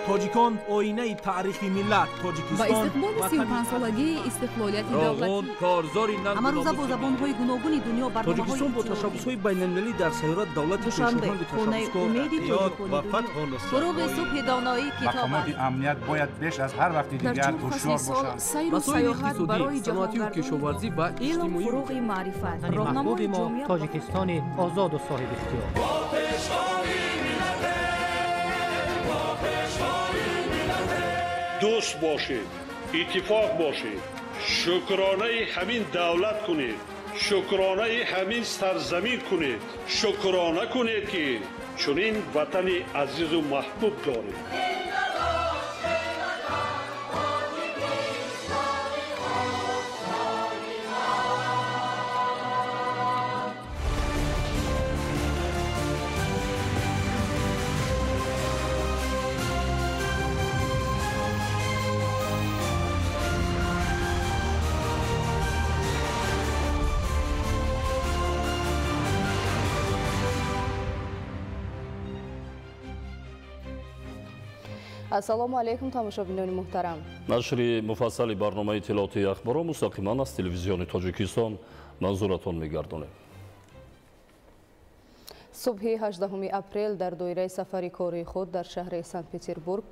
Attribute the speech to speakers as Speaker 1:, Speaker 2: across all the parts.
Speaker 1: تاجیکان آینه تاریخی ملت
Speaker 2: با
Speaker 1: تاجیکستان
Speaker 2: استقبال 35 سالگی استقلالیت دولتی
Speaker 1: کارزاری
Speaker 2: همه روزه با زبان‌های گوناگون دنیا
Speaker 1: تاجیکستان با تشبس‌های بین‌المللی در سیارت دولت پیشروان تشبسکار
Speaker 2: و فتح فروغ صبح دانایی کتاب
Speaker 3: مقامات امنیت باید بیش از هر وقت دیگر هوشیار باشند.
Speaker 2: سیر و سیاحت برای
Speaker 4: صنعتی و کشاورزی و اجتماعی
Speaker 2: فروغ معرفت
Speaker 5: راهنمای ما تاجیکستان آزاد و صاحب اختیار.
Speaker 6: دوست باشید، اتفاق باشید، شکرانه همین دولت کنید، شکرانه همین سرزمین کنید، شکرانه کنید که چنین وطن عزیز و محبوب دارید.
Speaker 7: ассалому алайкум тамошобинони муҳтарам.
Speaker 8: нашри муфассали барномаи иттилоотии ахборо мустақиман аз телевизиони тоҷикистон манзуратон мегардонем.
Speaker 7: субҳи 18 апрел дар доираи сафари кори худ дар шаҳри санкт-петербург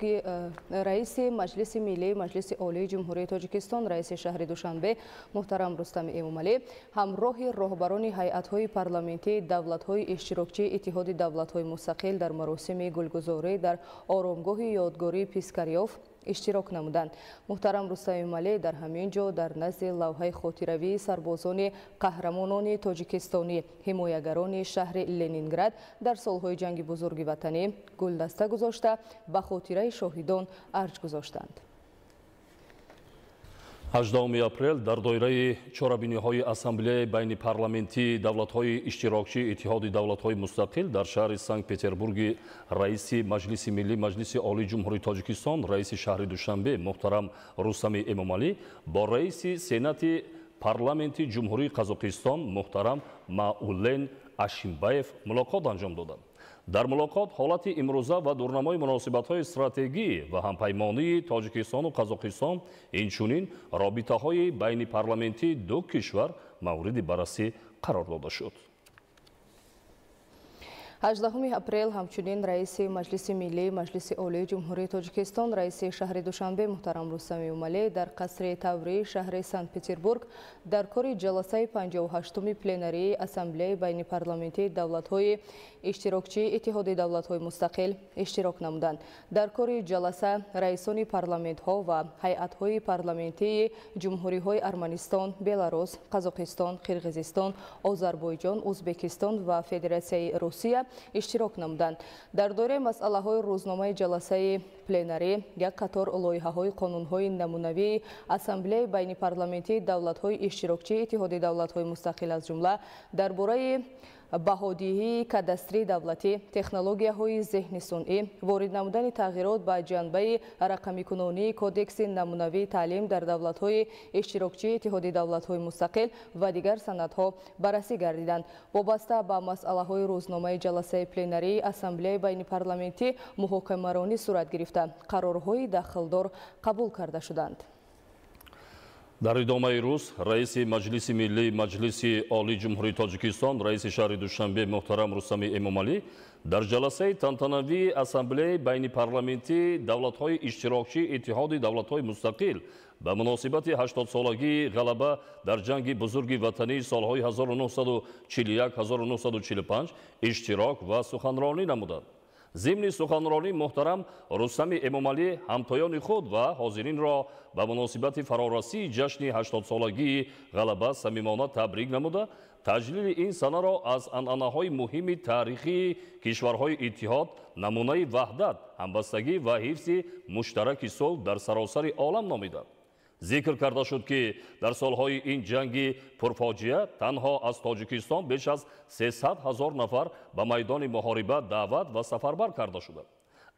Speaker 7: раиси маҷлиси миллии маҷлиси олии ҷумҳурии тоҷикистон раиси шаҳри душанбе муҳтарам рустами эмомалӣ ҳамроҳи роҳбарони ҳайатҳои парламентии давлатҳои иштирокчии иттиҳоди давлатҳои мустақил дар маросими гулгузорӣ дар оромгоҳи ёдгории пискарёв иштирок намуданд. муҳтарам рустами эмомалӣ дар ҳамин ҷо дар назди лавҳаи хотиравии сарбозони қаҳрамонони тоҷикистонӣ ҳимоягарони шаҳри ленинград дар солҳои ҷанги бузурги ватанӣ гулдаста гузошта ба хотираи шоҳидон арҷ гузоштанд.
Speaker 8: 18 апрел дар доираи чорабиниҳои ассамблеяи байнипарламентии давлатҳои иштирокчии иттиҳоди давлатҳои мустақил дар шаҳри Санкт-Петербурги раиси маҷлиси миллии маҷлиси олии ҷумҳурии тоҷикистон раиси шаҳри душанбе муҳтарам рустами эмомалӣ бо раиси сенати парламенти ҷумҳурии қазоқистон муҳтарам маулен ашимбаев мулоқот анҷом доданд. дар мулоқот ҳолати имрӯза ва дурнамои муносибатҳои стратегӣ ва ҳампаймонии тоҷикистону қазоқистон инчунин робитаҳои байнипарламентии ду кишвар мавриди баррасӣ қарор дода шуд.
Speaker 7: 18 апрел ҳамчунин раиси маҷлиси миллии маҷлиси олии ҷумҳурии тоҷикистон раиси шаҳри душанбе муҳтарам рустами эмомалӣ дар қасри таврии шаҳри санкт-петербург дар кори ҷаласаи 58-уми пленарии ассамблеяи байнипарламентии давлатҳои иштирокчии иттиҳоди давлатҳои мустақил иштирок намуданд. дар кори ҷаласа раисони парламентҳо ва ҳайатҳои парламентии ҷумҳуриҳои Арманистон, Беларус, Қазоқистон, Қирғизистон, Озарбойҷон, Узбекистон ва Федератсияи Русия иштирок намуданд. дар доираи масъалаҳои рӯзномаи ҷаласаи пленарӣ як қатор лоиҳаҳои қонунҳои намунавии ассамблеяи байнипарламентии давлатҳои иштирокчии иттиҳоди давлатҳои мустақил аз ҷумла дар бораи баҳодиҳии кадастрии давлатӣ, технологияҳои зеҳни сунъӣ, ворид намудани тағйирот ба ҷанбаи рақамикунонии кодекси намунавии таълим дар давлатҳои иштирокчии иттиҳоди давлатҳои мустақил ва дигар санадҳо баррасӣ гардиданд. вобаста ба масъалаҳои рӯзномаи ҷаласаи пленарии ассамблеяи байнипарламентӣ муҳокамаронӣ сурат гирифта қарорҳои дахлдор қабул карда шуданд.
Speaker 8: дар идомаи рӯз раиси маҷлиси миллии маҷлиси олии ҷумҳурии тоҷикистон раиси шаҳри душанбе муҳтарам рустами эмомалӣ дар ҷаласаи тантанавии ассамблеяи байнипарламентии давлатҳои иштирокчии иттиҳоди давлатҳои мустақил ба муносибати 80-солагии ғалаба дар ҷанги бузурги ватании солҳои 1941-1945 иштирок ва суханронӣ намуданд. ضمن سخنرانی محترم رستم امامعلی همتایان خود و حاضرین را به مناسبت فرارسی جشن 80 سالگی غلبه صمیمانه تبریک نموده تجلیل این سنه را از عنعنه‌های مهم تاریخی کشورهای اتحاد نمونه وحدت همبستگی و حفظ مشترک صلح در سراسر عالم نامیده. ذکر کرده شد که در سالهای این جنگ پرفاجعه تنها از تاجیکستان بیش از 300,000 نفر به میدان محاربه دعوت و سفربر کرده شده.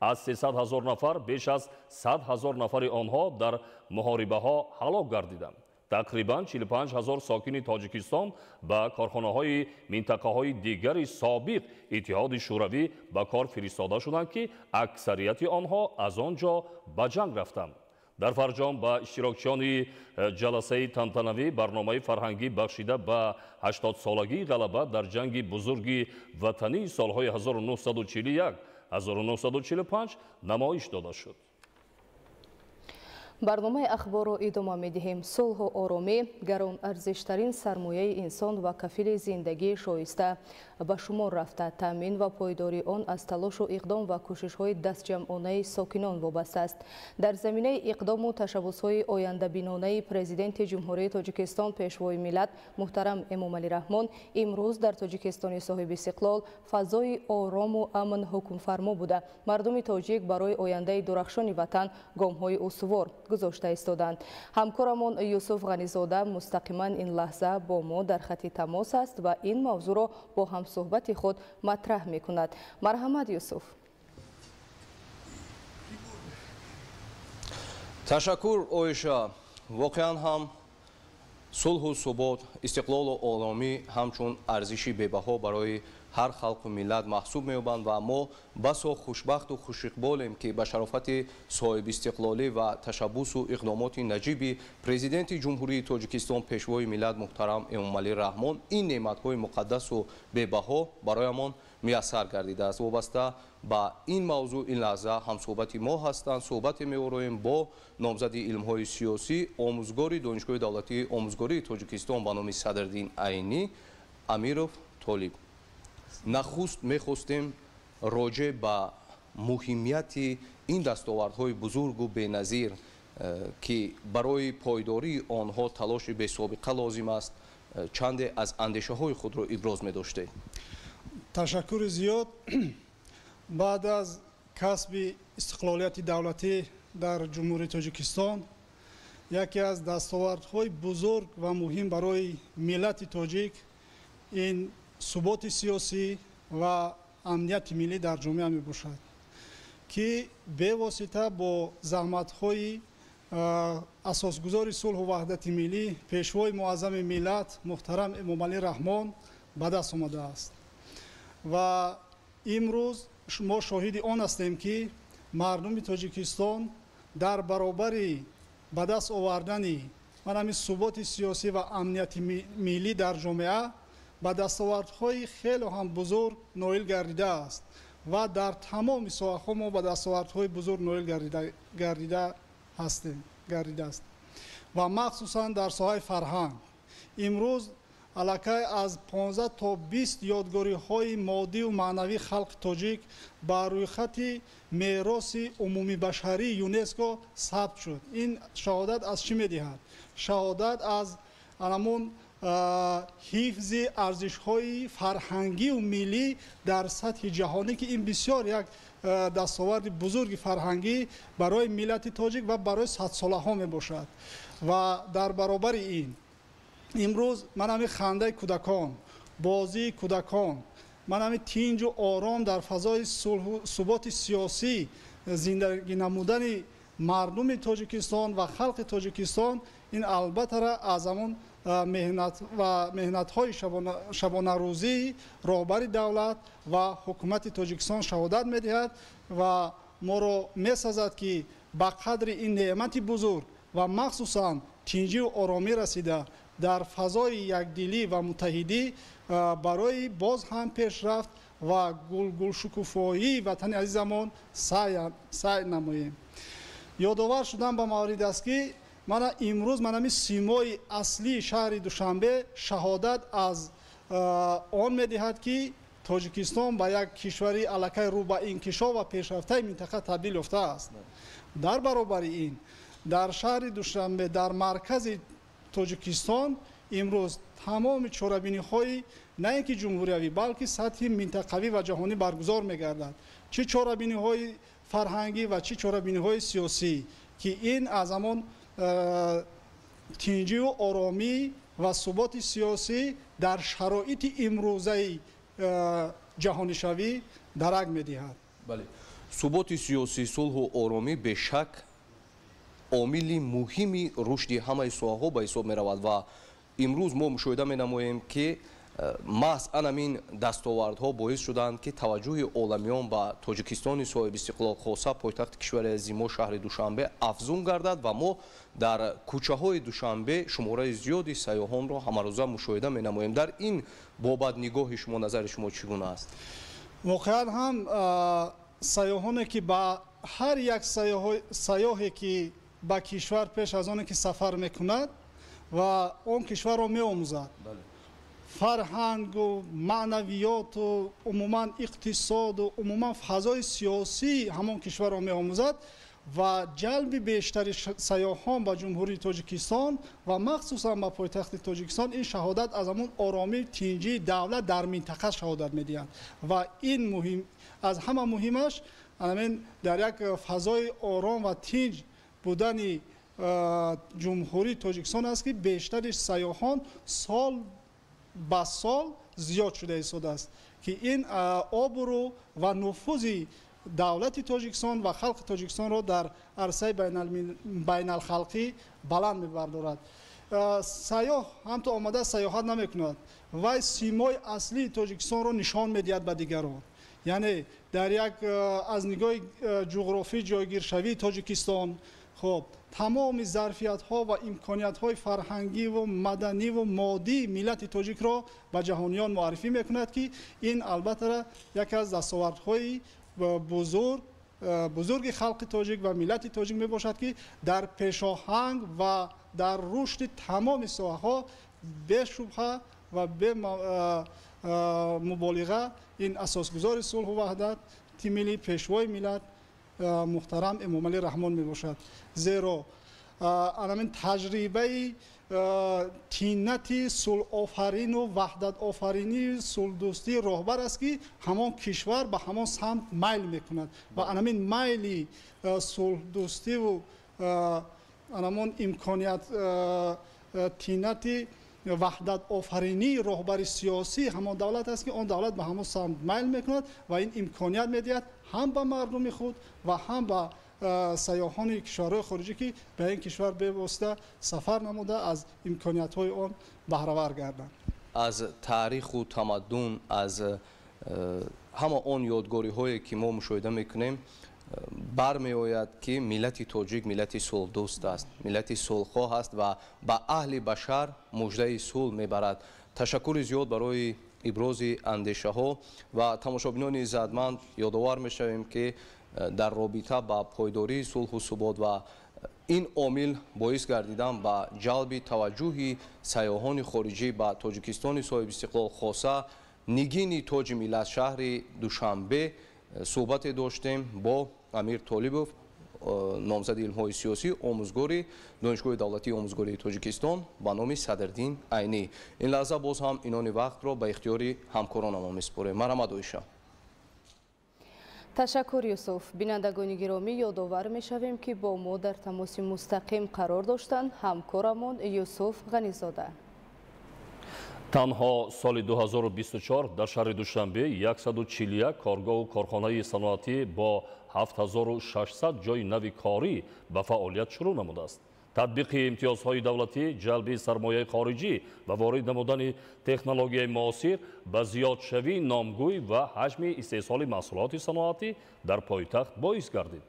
Speaker 8: از 300,000 نفر بیش از 100,000 نفر آنها در محاربه ها هلاک گردیدند. تقریباً 45,000 ساکن تاجیکستان با کارخانه‌های منطقه‌های دیگری سابق اتحاد شوروی به کار فرستاده شدند که اکثریت آنها از آنجا به جنگ رفتند. در فرجام با اشتراکچیان جلسه تنتنوی برنامه فرهنگی بخشیده به 80 سالگی غلبه در جنگ بزرگ وطنی سالهای 1941-1945 نمایش داده شد.
Speaker 7: برنامه اخبار رو ادامه می‌دهیم. صلح و آرامی گران ارزشترین سرمایه انسان و کفیل زندگی شایسته به شمار رفته. تامین و پایداری آن از تلاش و اقدام و کوشش‌های دستجمعانه ساکنان وابسته است. در زمینه اقدام و تشبس‌های آینده بینانه پرزیدنت جمهوری تاجیکستان پیشوای ملت محترم امامعلی رحمان امروز در تاجیکستان صاحب استقلال فضای آرام و امن حکم فرما بوده. مردم تاجیک برای آینده درخشان وطن گام‌های استوار گذاشته ایستادند. همکارمان یوسف غنیزاده مستقیما این لحظه با ما در خط تماس است و این موضوع را با هم صحبت خود مطرح می کند. مرحمت یوسف.
Speaker 9: تشکر اویشا. واقعا هم صلح و ثبات، استقلال و آرامی همچون ارزشی به‌بها برای هر خلق و ملت محسوب می‌یابند و ما بسا خوشبخت و خوش‌اقبالیم که به شرافت صاحب استقلالی و تشبس و اقدامات نجیب پرزیدنت جمهوری تاجیکستان پیشوای ملت محترم امامعلی رحمان این نعمت‌های مقدس و به‌بها برایمان میسر گردیده است. وابسته با این موضوع این لحظه هم صحبت ما هستند. صحبت می‌آوریم با نامزد علم‌های سیاسی آموزگار دانشگاه دولتی آموزگاری تاجیکستان به نام صدرالدین عینی امیرов طالب. نخست می‌خواستیم راجع به مهمیت این دستاوردهای بزرگ و بی‌نظیر که برای پایداری آنها تلاش بی‌سابقه لازم است چند از اندیشه‌های خود را ابراز می‌داشتید.
Speaker 10: تشکر زیاد. بعد از کسب استقلالیت دولتی در جمهوری تاجیکستان یکی از دستاوردهای بزرگ و مهم برای ملت تاجیک این ثبات سیاسی و امنیت ملی در جامعه می باشد که به واسطه با زحمت‌های اساسگذار صلح و وحدت ملی پیشوای معظم ملت محترم امامعلی رحمان به دست آمده است و امروز ما شاهد آن هستیم که مردم تاجیکستان در برابر به دست آوردن همین ثبات سیاسی و امنیت ملی در جامعه به دستاوردهای خیلی هم بزرگ نائل گردیده است و در تمام ساحه‌ها ما به دستاوردهای بزرگ نائل گردیده است و مخصوصا در ساحه فرهنگ. امروز علاقه از 15 تا 20 یادگاری‌های مادی و معنوی خلق تاجیک بر روی خط میراث عمومی بشری یونسکو ثبت شد. این شهادت از چی می‌دهد؟ شهادت از همون حفظ ارزش‌های فرهنگی و ملی در سطح جهانی که این بسیار یک دستاورد بزرگ فرهنگی برای ملت تاجیک و برای 100 ساله ها می باشد. و در برابر این امروز من همین خنده کودکان، بازی کودکان، من همین تینج و آرام در فضای صلح و ثبات سیاسی زندگی نمودن مردم تاجیکستان و خلق تاجیکستان این البته را از همون مهنت های شبانه روزی رهبر دولت و حکومت تاجیکستان شهادت می‌دهد و ما را می‌سازد که با قدر این نعمت بزرگ و مخصوصا تینجی و آرامی رسیده در فضای یکدلی و متحدی برای باز هم پیشرفت و گل شکوفایی وطن عزیزمان سعی نماییم. یادآور شدم به موارد است که من امروز من سیمای اصلی شهر دوشنبه شهادت از آن می‌دهد که تاجیکستان به یک کشوری علاقه رو به انکشاف و پیشرفته منطقه تبدیل یافته است. در برابر این در شهر دوشنبه در مرکز تاجیکستان امروز تمام چاره‌بینی‌های نه اینکه جمهوری بلکه سطح منطقوی و جهانی برگزار می‌گردد. چه چاره‌بینی‌های فرهنگی و چه چاره‌بینی‌های سیاسی که این از همان تینجی و آرامی و ثبات سیاسی در شرایط امروزه جهانی شوی درک می‌دهد.
Speaker 9: بله، ثبات سیاسی، صلح و آرامی به شک عامل مهمی رشد همه سوها به حساب می رود و امروز ما مشاهده می نماییم که محض همین دستاوردها باعث شدند که توجه عالمیان به تاجیکستان صاحب استقلال خاصه پایتخت کشور عزیز ما شهر دوشنبه افزون گردد و ما در کوچه های دوشنبه شماره زیادی سیاحان را همروزه مشاهده می نماییم. در این بابت نگاه شما، نظر شما چگونه است؟
Speaker 10: واقعا هم سیاحانی که با هر یک سیاحی که به کشور پیش از آن که سفر میکند و اون کشور را میآموزد، فرهنگ و معنویات و عموما اقتصاد و عموما فضای سیاسی همون کشور را میآموزد و جلب بیشتر سیاحان به جمهوری تاجیکستان و مخصوصا به پایتخت تاجیکستان این شهادت از همون آرامی تینجی دولت در منطقه شهادت میدهند و این مهم از همه مهمش همین در یک فضای آرام و تینج بودن جمهوری تاجیکستان است که بیشتر سیاحان سال به سال زیاد شده ایستاده است که این آبرو و نفوذ دولت تاجیکستان و خلق تاجیکستان را در عرصه بین الخلقی بلند می‌بردارد. سیاح هم تو آمده سیاحت نمی‌کند و سیمای اصلی تاجیکستان را نشان می‌دهد به دیگران. یعنی در یک از نگاه جغرافی جایگیرشوی تاجیکستان خب تمام ظرفیت ها و امکانیت های فرهنگی و مدنی و مادی ملت تاجیک را به جهانیان معرفی میکند که این البته یکی از دستاوردهای بزرگ خلق تاجیک و ملت تاجیک می باشد که در پیشاهنگ و در رشد تمام ساحه‌ها به شبهه و به مبالغه این اساسگزار صلح و وحدت ملی پیشوای ملت محترم امام علی رحمان می باشد. زیرا همین تجربه تینت صلح آفرین و وحدت آفرینی صلح دوستی راهبر است که همان کشور به همان سمت میل میکند و همین میل صلح دوستی و همون امکانیت تینت وحدت آفرینی راهبر سیاسی همان دولت است که آن دولت به همان سمت میل میکند و این امکانیت میدهد هم به مردم خود و هم به سیاحان کشورهای خارجی که به این کشور به واسطه سفر نموده از امکانیت های آن بهره ور گردند.
Speaker 9: از تاریخ و تمدن، از همه آن یادگاری هایی که ما مشاهده میکنیم برمی آید که ملت تاجیک ملت صلح دوست است، ملت صلحخواه است و به اهل بشر مژده صلح میبرد. تشکر زیاد برای ابراز اندیشه ها و تماشابینان عزتمند یادآور میشویم که در رابطه با پایداری صلح و ثبات و این عامل باعث گردیدن به جلب توجه سیاحان خارجی به تاجیکستان صاحب استقلال خاصه نگین تاج ملت شهر دوشنبه صحبت داشتیم با امیر طالبوف، نامزد علم‌های سیاسی، آموزگاری دانشگاه دولتی آموزگاری تاجیکستان با نام صدرالدین عینی. این لحظه باز هم اینان وقت را به اختیار همکاران ما میسپاریم. مرحمت اویشا.
Speaker 7: تشکر یوسف. بینندگان گرامی یادآور میشویم که با ما در تماس مستقیم قرار داشتند همکارمان یوسف غنیزاده.
Speaker 8: تنها سال 2024 در شهر دوشنبه 141 کارگاه و کارخانه صنعتی با 7600 جای نو کاری به فعالیت شروع نموده است. تطبیق امتیازهای دولتی، جلب سرمایه خارجی و وارد نمودن تکنولوژی معاصر به زیادشوی نامگوی و حجم استحصال محصولات صنعتی در پایتخت باعث گردید.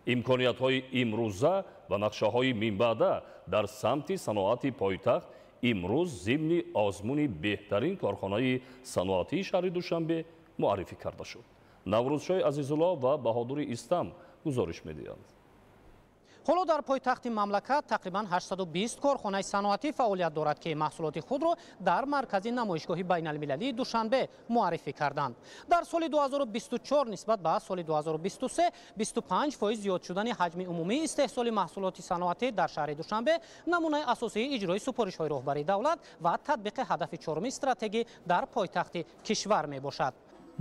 Speaker 8: امکانیت‌های امروزه و نقشه‌های من بعد در سمت صنعت پایتخت امروز ضمن آزمون بهترین کارخانه صنعتی شهر دوشنبه معرفی کرده شد. نوروزشاه عزیزالله و بهادر استم گزارش می‌دهند.
Speaker 5: حالا در پایتخت مملکت تقریباً 820 کارخانه صنعتی فعالیت دارد که محصولات خود را در مرکز نمایشگاه بین المللی دوشنبه معرفی کردند. در سال 2024 نسبت به سال 2023 25% زیاد شدن حجم عمومی استحصال محصولات صنعتی در شهر دوشنبه نمونه اساسی اجرای سفارش‌های راهبری دولت و تطبیق هدف چهارم استراتژی در پایتخت کشور می باشد.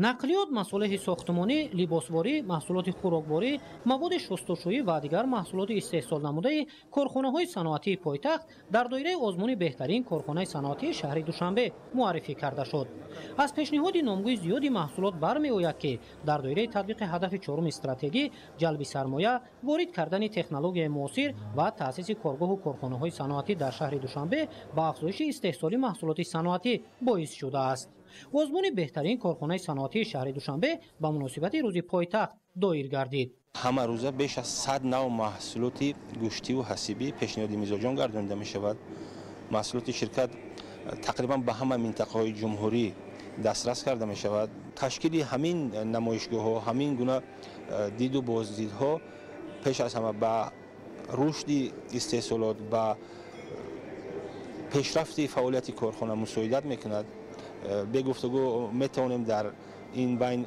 Speaker 5: نقلیات، مصالح ساختمانی، لباسواری، محصولات خوراکواری، مواد شستشویی و دیگر محصولات استحصال نموده کارخانه‌های صنعتی پایتخت در دایره آزمون بهترین کارخانه صنعتی شهر دوشنبه معرفی کرده شد. از پیشنهاد نامگوی زیادی محصولات برمی‌آید که در دایره تطبیق هدف چهارم استراتژی جلب سرمایه، وارد کردن تکنولوژی معاصر و تأسیس کارگاه و کارخانه‌های صنعتی در شهر دوشنبه با افزایش استحصال محصولات صنعتی باعث شده است. آزمون بهترین کارخانه صنعتی شهر دوشنبه با مناسبت روز پایتخت دایر گردید.
Speaker 11: همه روزه بیش از 100 نوع محصولات گوشتی و حسیبی پیشنهاد میزبان گردانده می شود. محصولات شرکت تقریبا به همه منطقه‌های جمهوری دسترس کرده می شود. تشکیل همین نمایشگاه ها، همین گونه دید و بازدیدها پیش از همه به رشد استحصالات و پیشرفت فعالیت کارخانه مساعدت میکند. به گفتگو میتوانیم در این بین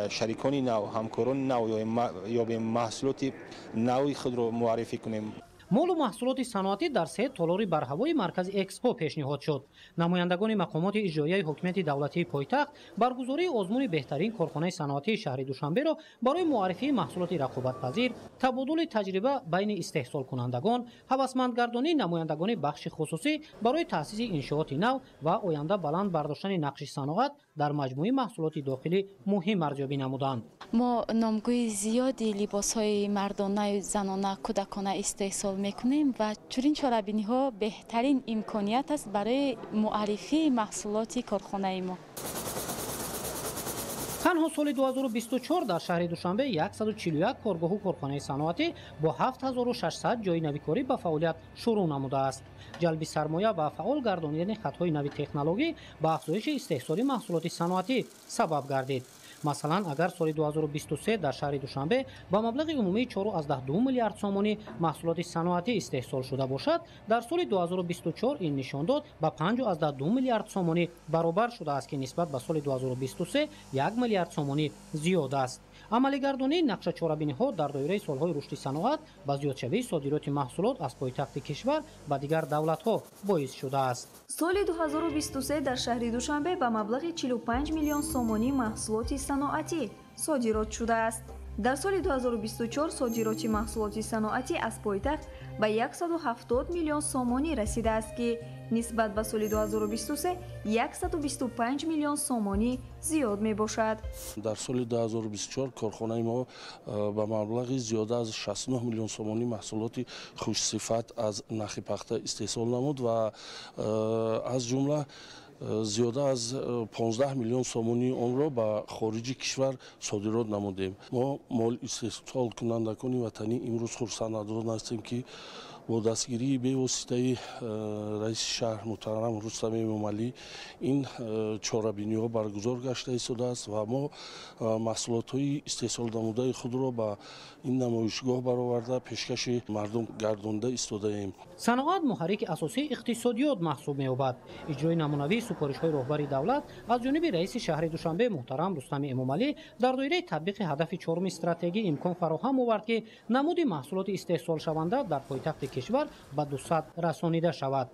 Speaker 11: شریکان نو، همکاران نو یا به محصولات نوی خود را معرفی کنیم.
Speaker 5: مال و محصولات صنعتی در سه تالار برهوای مرکز اکسپو پیشنهاد شد. نمایندگان مقامات اجرایی حکومت دولتی پایتخت برگزاری آزمون بهترین کارخانه صنعتی شهر دوشنبه را برای معرفی محصولات رقابت‌پذیر، تبادل تجربه بین استحصال کنندگان، هوسمندگردانی نمایندگان بخش خصوصی برای تأسیس انشاءات نو و آینده بلند برداشتن نقش صنعت در مجموعه محصولات داخلی مهم ارزیابی نمودند.
Speaker 12: ما نامگوی زیادی لباس‌های مردانه و زنانه کودکانه استحصال میکنیم و چنین چاره‌بینی‌ها بهترین امکانیت است برای معرفی محصولات کارخانه ما.
Speaker 5: تنها سال 2024 در شهر دوشنبه 141 کارگاه و کارخانه صنعتی با 7600 جای نویکاری به فعالیت شروع نموده است. جلب سرمایه و فعال گردانیدن خطهای نوی تکنولوژی با افزایش استحصال محصولات صنعتی سبب گردید. مثلا اگر سال 2023 در شهر دوشنبه با مبلغ عمومی 4.2 میلیارد سومانی محصولات صنعتی استحصال شده باشد، در سال 2024 این نشان داد با 5.2 میلیارد سومانی برابر شده است که نسبت به سال 2023 1 میلیارد سومانی زیاد است. عملی‌گردانی نقش چاره‌بینی‌ها در دایره سال‌های رشد صنعت با زیادشوی صادرات محصولات از پایتخت کشور به دیگر دولت‌ها باعث شده است.
Speaker 13: سال 2023 در شهر دوشنبه با مبلغ 45 میلیون سومانی محصولات صنعتی صادرات شده است. در سال 2024 صادرات محصولات صنعتی از پایتخت به 170 میلیون سومانی رسیده است که نسبت به سال 2023 125 میلیون سومانی زیاد می باشد.
Speaker 14: در سال 2024 کارخانه ما با مبلغ زیاده از 69 میلیون سومانی محصولات خوش صفت از نخ پخته استحصال نمود و از جمله زیاده از 15 میلیون سومانی آن را به خارج کشور صادرات نمودیم. ما مال استحصال کنندگان وطنی امروز خرسندان هستیم که با دستگیری به واسطه رئیس شهر محترم رستم امامعلی این چاره‌بینی‌ها برگزار گشته شده است و ما محصولات‌های استحصال نموده خود را به این نمایشگاه برآورده پیشکش مردم گردانده ایستاده ایم.
Speaker 5: صنعت محرک اساسی اقتصادیات محسوب می‌یابد. اجرای نمونوی سفارش‌های رهبری دولت از جانب رئیس شهر دوشنبه محترم رستم امامعلی در دایره تطبیق هدف چهارم استراتژی امکان فراهم آورد که نمود محصولات استحصال شونده در پایتخت کشور به 200 رسانیده شود.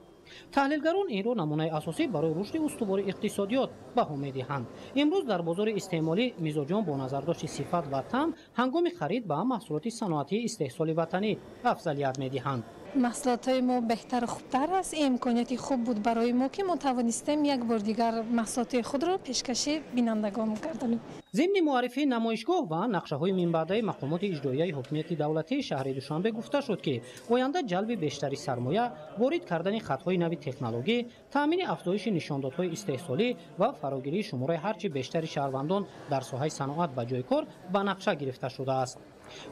Speaker 5: تحلیلگران این را نمونه اساسی برای رشد استوار اقتصادیات بها می‌دهند. امروز در بازار استعمالی میزبان با نظرداشت صفت و طعم هنگام خرید به محصولات صنعتی استحصال وطنی افضلیت می‌دهند.
Speaker 15: محصولات ما بهتر و خوبتر است. این امکانیت خوب بود برای ما که ما توانستیم یک بار دیگر محصولات خود را پیشکش بینندگان گردانیم.
Speaker 5: ضمن معرفی نمایشگاه و نقشه‌های منبعدی مقامات اجرایی حکومت دولتی شهر دوشنبه گفته شد که آینده جلب بیشتری سرمایه، وارد کردن خطهای نوی تکنولوژی، تامین افزایش نشاندادهای استحصالی و فراگیری شمار هرچه بیشتر شهروندان در ساحه صنعت به جای کار به نقشه گرفته شده است.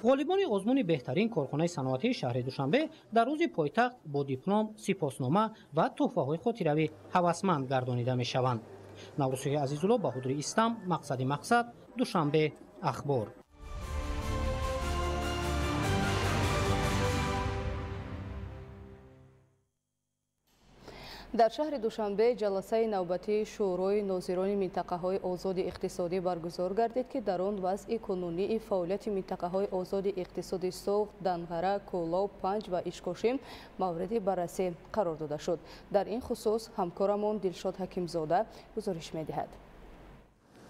Speaker 5: غالبان آزمون بهترین کارخانه صنعتی شهر دوشنبه در روز پایتخت با دیپلم، سپاسنامه و تحفه‌های خاطره‌ای هوسمند گردانیده می‌شوند. نوروزی عزیزالله بهادری استم، مقصد دوشنبه اخبار.
Speaker 7: در شهر دوشنبه جلسه نوبتی شورای ناظران منطقه‌های آزاد اقتصادی برگزار گردید که در آن وضع کنونی فعالیت منطقه‌های آزاد اقتصادی سوخت، دنغره، کولاب، پنج و اشکاشیم مورد بررسی قرار داده شد. در این خصوص همکارمان دلشاد حکیمزاده گزارش می‌دهد.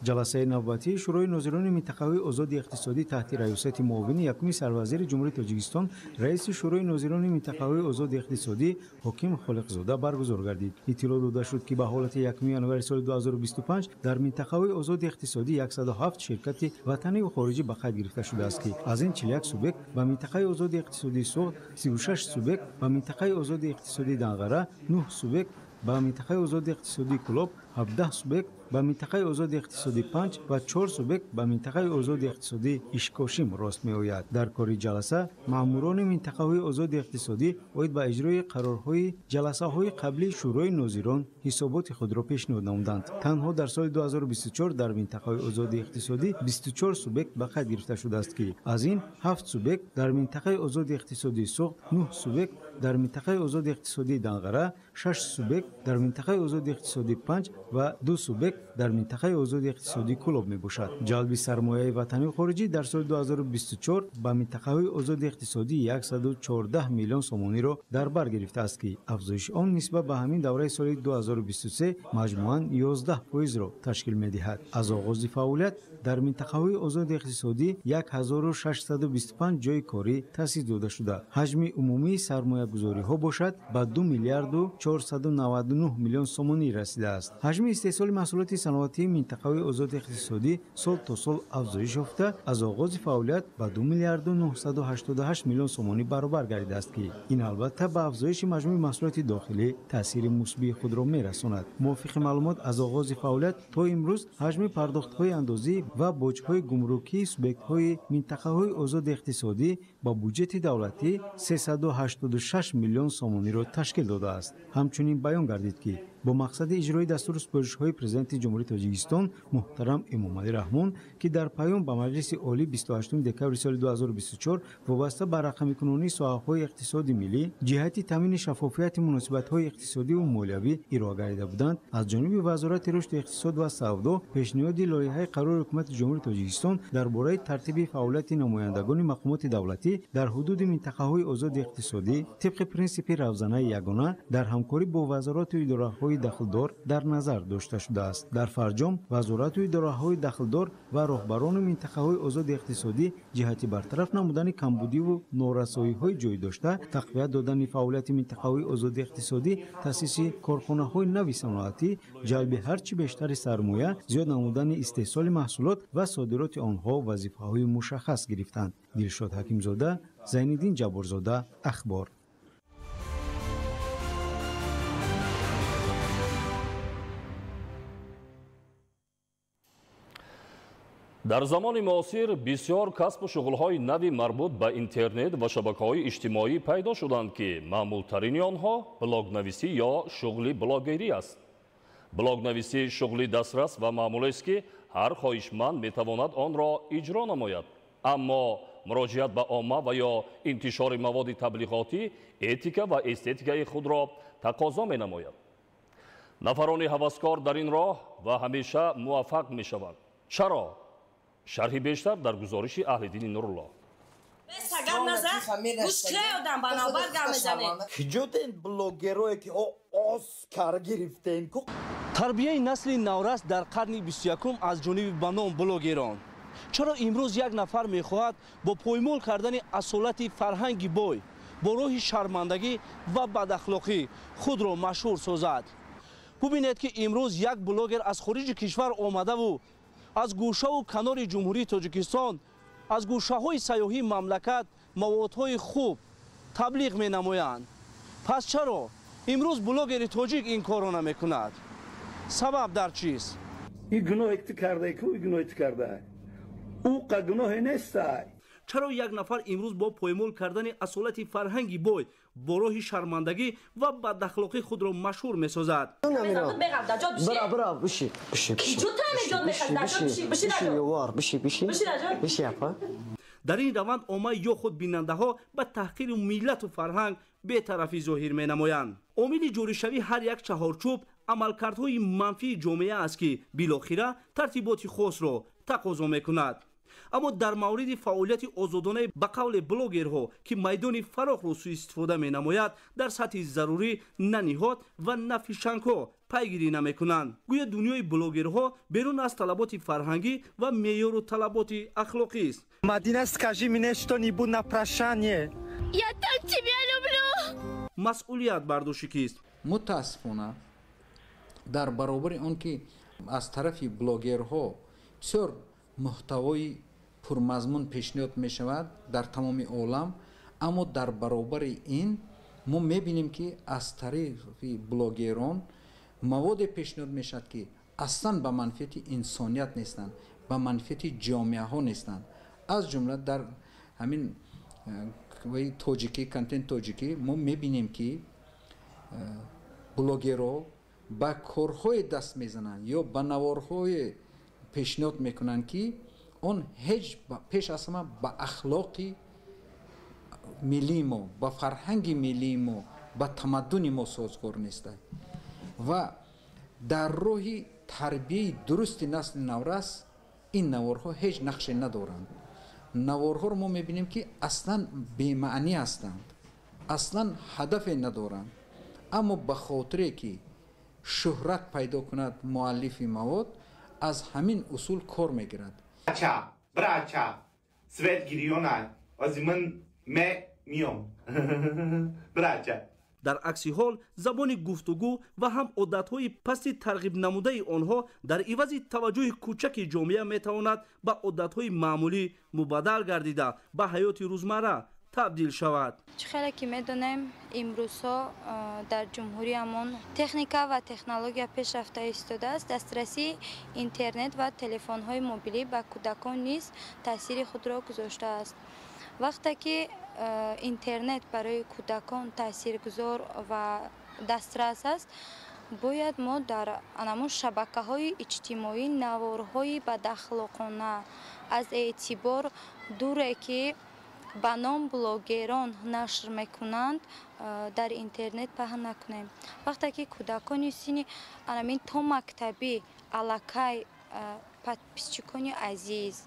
Speaker 16: جلسه نوبتی شورای ناظران منطقه‌های آزاد اقتصادی تحت رئاست معاون یکم سروزیر جمهوری تاجیکستان رئیس شورای ناظران منطقه‌های آزاد اقتصادی حکیم خالقزاده برگزار گردید. اطلاع داده شد که به حالت 1 ینوری سال 2025 در منطقه‌های آزاد اقتصادی 107 شرکت وطنی و خارجی به قید گرفته شده است که از این 41 سوبیکت به منطقه آزاد اقتصادی سوخت، 36 سوبیکت به منطقه آزاد اقتصادی دنغره، 9 سوبیکت به منطقه آزاد اقتصادی کلوب، 17 سوبیکت به منطقه آزاد اقتصادی 5 و 4 سوبیکت به منطقه آزاد اقتصادی اشکاشیم راست می‌آید. در کار جلسه ماموران منطقه‌های آزاد اقتصادی باید به اجرای قرارهای جلسه‌های قبلی شورای ناظران حسابات خود را پیشنهاد نمودند. تنها در سال 2024 در منطقه آزاد اقتصادی 24 سوبیکت به قید گرفته شده است که از این 7 سوبیکت در منطقه آزاد اقتصادی سوخت، 9 سوبیکت در منطقه آزاد اقتصادی دنغره، 6 سوبیکت در منطقه آزاد اقتصادی 5 و 2 سوبیکت در منطقه آزاد اقتصادی کلوب می باشد. جلب سرمایه وطنی و خارجی در سال 2024 به منطقه آزاد اقتصادی 114 میلیون سومانی را در بر گرفته است که افزایش آن نسبت به همین دوره سال 2023 مجموعاً 11% را تشکیل می دهد. از آغاز فعالیت در منطقه آزاد اقتصادی 1625 جای کاری تأسیس داده شده. حجم عمومی سرمایه گذاری ها باشد به 2 میلیارد و 499 میلیون سومانی رسیده است. حجم استحصال محصولات صنعتی منطقه آزاد اقتصادی سال تا سال افزایش یافته از آغاز فعالیت به 2 میلیارد و 988 میلیون سومانی برابر گردیده است که این البته به افزایش مجموع محصولات داخلی تاثیر مثبت خود را می‌رساند. موافق معلومات از آغاز فعالیت تا امروز حجم پرداخت‌های اندازی و باج‌های گمرکی سوبیکت‌های منطقه‌های آزاد اقتصادی با بودجه دولتی 386 میلیون سومانی را تشکیل داده است. همچنین بیان گردید که با مقصد اجرای دستور سپارش‌های پرزیدنت جمهوری تاجیکستان محترم امامعلی رحمان که در پیام به مجلس عالی 28 دکبر سال 2024 وابسته به رقم‌کنونی ساحه‌های اقتصادی ملی جهت تامین شفافیت مناسبت‌های اقتصادی و مالیوی ارائه گردیده بودند، از جانب وزارت رشد اقتصاد و سودا پیشنهاد لایحه قرار حکومت جمهوری تاجیکستان درباره ترتیب فعالیت نمایندگان مقامات دولتی در حدود منطقه‌های آزاد اقتصادی طبق پرینسیپ روزانه یگانه در همکاری با وزارات و اداره‌های دخلدار در نظر داشته شده است. در فرجام وزارت و اداره‌های دخلدار و راهبران منطقه‌های آزاد اقتصادی جهت برطرف نمودن کمبودی و نارسایی‌های جای داشته تقویت دادن فعالیت منطقه‌های آزاد اقتصادی، تأسیس کارخانه‌های نوی صنعتی، جلب هرچی بیشتر سرمایه، زیاد نمودن استحصال محصولات و صادرات آنها وظیفه‌های مشخص گرفتند. دلشاد حکیمزاده، زین‌الدین جبارزاده، اخبار.
Speaker 8: дар замони муосир бисёр касбу шуғулҳои нави марбут ба интернет ва шабакаҳои иҷтимоӣ пайдо шуданд ки маъмултарини онҳо блогнависӣ ё шуғли блогерӣ аст. блогнависӣ шуғли дастрас ва маъмулест ки ҳар хоҳишманд метавонад онро иҷро намояд. аммо муроҷиат ба омма ва ё интишори маводи таблиғотӣ этика ва эстетикаи худро тақозо менамояд. нафарони ҳаваскор дар ин роҳ ва ҳамеша муваффақ мешаванд. чаро? شرحی بیشتر در گزارش اهل‌دین نورالله.
Speaker 1: تربیه نسل نورس در قرن 21 از جانب بانام بلوگران. چرا امروز یک نفر میخواهد با پایمال کردن اصالت فرهنگ بوی با روح شرمندگی و بداخلاقی خود را مشهور سازد؟ ببینید که امروز یک بلوگر از خارج کشور آمده و از گوشه و کنار جمهوری تاجیکستان از گوشه های سیاحی مملکت موادهای خوب تبلیغ می نمایند. پس چرا امروز بلوگر تاجیک این کارو نمی کند؟ سبب در چیست؟
Speaker 17: این گناه که کرده که این گناه کرده او که گناه نیست.
Speaker 1: چرا یک نفر امروز با پایمال کردن اصالت فرهنگی بوی با راه شرمندگی و بداخلاقی خود را مشهور می سازد؟ در این روند عامه یا خود بیننده ها به تحقیر ملت و فرهنگ بی‌طرفی ظاهر می نمایند. عامل جوریشوی هر یک چهارچوب عملکردهای منفی جامعه است که بالاخره ترتیبات خاص را تقاضا می کند. اما در مورد فعالیت آزادانه به قول بلاگرها که میدان فراغ را سوء استفاده می نماید در سطح ضروری نه نهاد و نه فیشنگ‌ها پیگیری نمیکنند. گویا دنیای بلاگرها بیرون از طلبات فرهنگی و معیار و طلبات اخلاقی است.
Speaker 18: Madina, скажи мне что-нибудь на прощание.
Speaker 19: Я так тебя люблю.
Speaker 1: مسئولیت برداشتی کیست؟
Speaker 20: متاسفانه در برابر آن که از طرف بلاگرها بسیار محتوای پرمضمون پیشنهاد می شود در تمام عالم، اما در برابر این ما می بینیم که از طرف بلاگران مواد پیشنهاد می شود که اصلا به منفعت انسانیت نیستند، به منفعت جامعه ها نیستند. از جمله در همین توجیکی کانتنت توجیکی ما می بینیم که بلاگرها با کارهای دست میزنند یا با نوارهای پیشنهاد میکنند که اون هیچ پیش از همه با اخلاق ملی ما، با فرهنگ ملی ما، با تمدن ما سازگار نیست و در راه تربیه درست نسل نورس این نوارها هیچ نقشی ندارند. نوارها رو ما میبینیم که اصلا بی‌معنی هستند، اصلا هدف ندارند، اما به خاطر که شهرت پیدا کند مؤلف مواد از همین اصول کار میگیرد.
Speaker 18: Braća, svet girionaj, من میام. Braća.
Speaker 1: در عکس حال زبان گفتگو و هم عادتهای پست ترغیب نموده آنها در عوض توجه کوچک جامعه میتواند به عادتهای معمولی مبادل گردیده به حیات روزمره تبدیل شود.
Speaker 21: خیلی که میدونیم امروزها در جمهوریمون تکنیکا و تکنولوژی پیشرفته ایستاده است. دسترسی اینترنت و تلفن‌های موبیلی به کودکان نیز تاثیر خود را گذاشته است. وقتی که اینترنت برای کودکان تاثیرگذار و دسترس است، باید ما در انمون شبکه‌های اجتماعی نوارهای بداخلاقانه از اعتبار دوره که با نام بلاگران نشر میکنند در اینترنت پهن نکنیم. وقتی که کودکان سینی انمین تا مکتبی علاقه پادپیسچکانی عزیز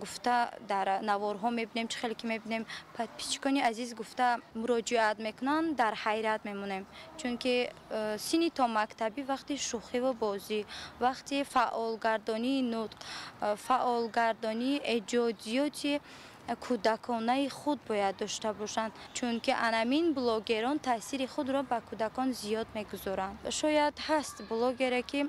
Speaker 21: گفته در نوارها میبینیم، چه خیلی که میبینیم پادپیسچکانی عزیز گفته مراجعت میکنن، در حیرت میمونیم، چون که سینی تا مکتبی وقتی شوخی و بازی، وقتی فعالگردانی نطق، فعالگردانی ایجادیاتی کودکانه خود باید داشته باشند، چون که انمین بلاگران تاثیر خود را به کودکان زیاد میگذارند. شاید هست بلاگری که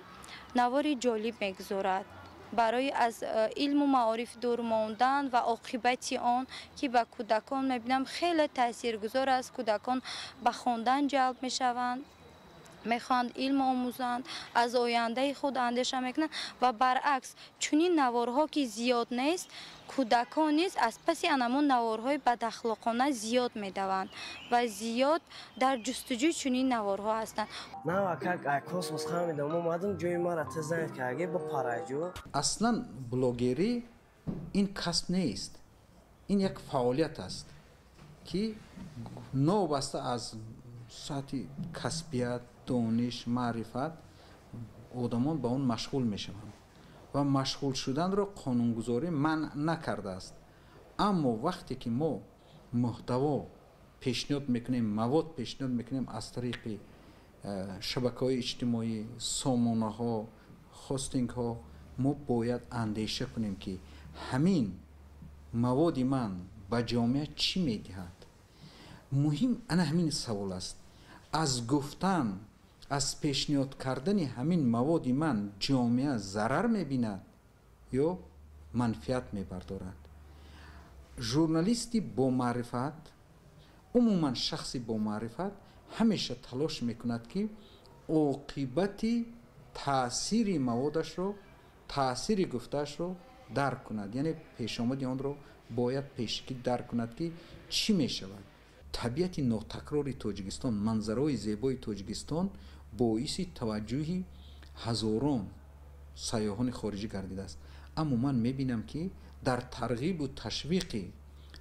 Speaker 21: نواری جالب میگذارد برای از علم و معارف دور ماندن و عاقبت آن که به کودکان میبینم خیلی تاثیرگذار است. کودکان به خواندن جلب میشوند، میخواند علم آموزند، از آینده خود اندیشه میکنند و برعکس چنین نوارها که زیاد نیست، کودکان نیز از پس انمون نوارهای بداخلاقانه زیاد میدوند و زیاد در جستجوی چنین نوارها هستند.
Speaker 20: اصلا بلاگری این کسب نیست، این یک فعالیت است که نوبسته از سطح کسبیت، دانش، معرفت آدمان با اون مشغول میشوند و مشغول شدن را قانونگذاری منع نکرده است. اما وقتی که ما محتوا پیشنهاد میکنیم، مواد پیشنهاد میکنیم از طریق شبکه‌های اجتماعی، سامانه ها، هاستینگ ها، ما باید اندیشه کنیم که همین مواد من به جامعه چی میدهد. مهم انا همین سوال است. از گفتن، از پیشنهاد کردن همین مواد من جامعه ضرر میبیند یا منفعت میبردارد. ژورنالیستی با معرفت، عموما شخصی با معرفت همیشه تلاش میکند که عاقبت تاثیر موادش رو، تاثیر گفتش رو درک کند، یعنی پیش آمد آن رو باید پیشکی درک کند که چی میشود. طبیعت ناتکرار تاجیکستان، منظرهای زیبای تاجیکستان باعث توجه هزاران سیاحان خارجی گردیده است. اما من میبینم که در ترغیب و تشویق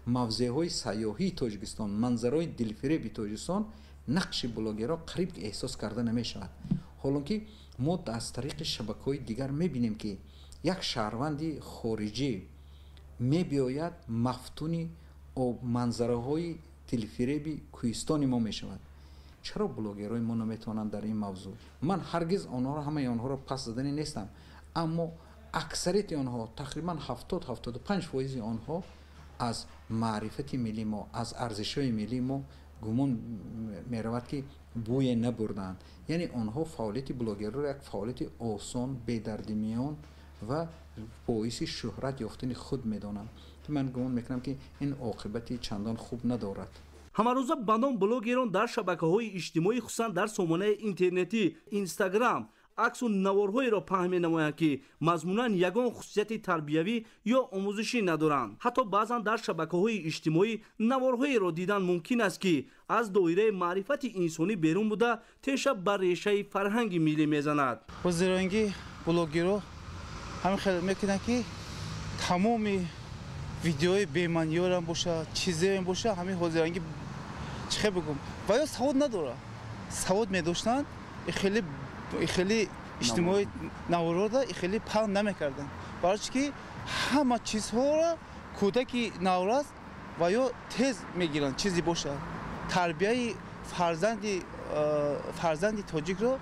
Speaker 20: موضعهای سیاحی تاجیکستان، منظرهای دلفریب تاجیکستان نقش بلاگرها قریب احساس کرده نمیشود. حالا که ما از طریق شبکه‌های دیگر میبینیم که یک شهروند خارجی мебиёяд мафтуни манзараҳои тилфиреби кӯҳистони мо мешавад. чаро блогерои мо наметавонанд дар ин мавзӯъ? ман ҳаргиз онҳоро ҳамаи онҳоро пас задани нестам, аммо аксарияти онҳо тақрибан 70-75% онҳо аз маърифати миллии мо, аз арзишҳои миллии мо гумон меравад ки бӯе набурданд. яъне онҳо фаъолияти блогерро як фаъолияти осон, бедардимиён ва боиси шӯҳрат ёфтани худ медонанд. ман гумон мекунам ки ин оқибати чандон хуб надорад.
Speaker 1: ҳамарӯза ба ном блогерон дар шабакаҳои иҷтимоӣ хусусан дар сомонаи интернетӣ Instagram аксу наворҳоеро паҳн менамоянд ки мазмунан ягон хусусияти тарбиявӣ ё омӯзишӣ надоранд. ҳатто баъзан дар шабакаҳои иҷтимоӣ наворҳоеро дидан мумкин аст ки аз доираи маърифати инсонӣ берун буда теша ба решаи фарҳанги миллӣ мезанад.
Speaker 3: ҳозиранги блогеро ҳамин хел мекунад ки тамоми видеои бемаъниёрам боша, чизеем боша, ҳамин ҳозиранги чихе бигум ва ё савод надора. савод медоштанд خیلی اجتماعی نوارده خیلی پاند نمیکردن برای که همه چیزها را کودکی نوراز و یا تیز میگیرن چیزی باشه تربیه فرزندی تاجیک رو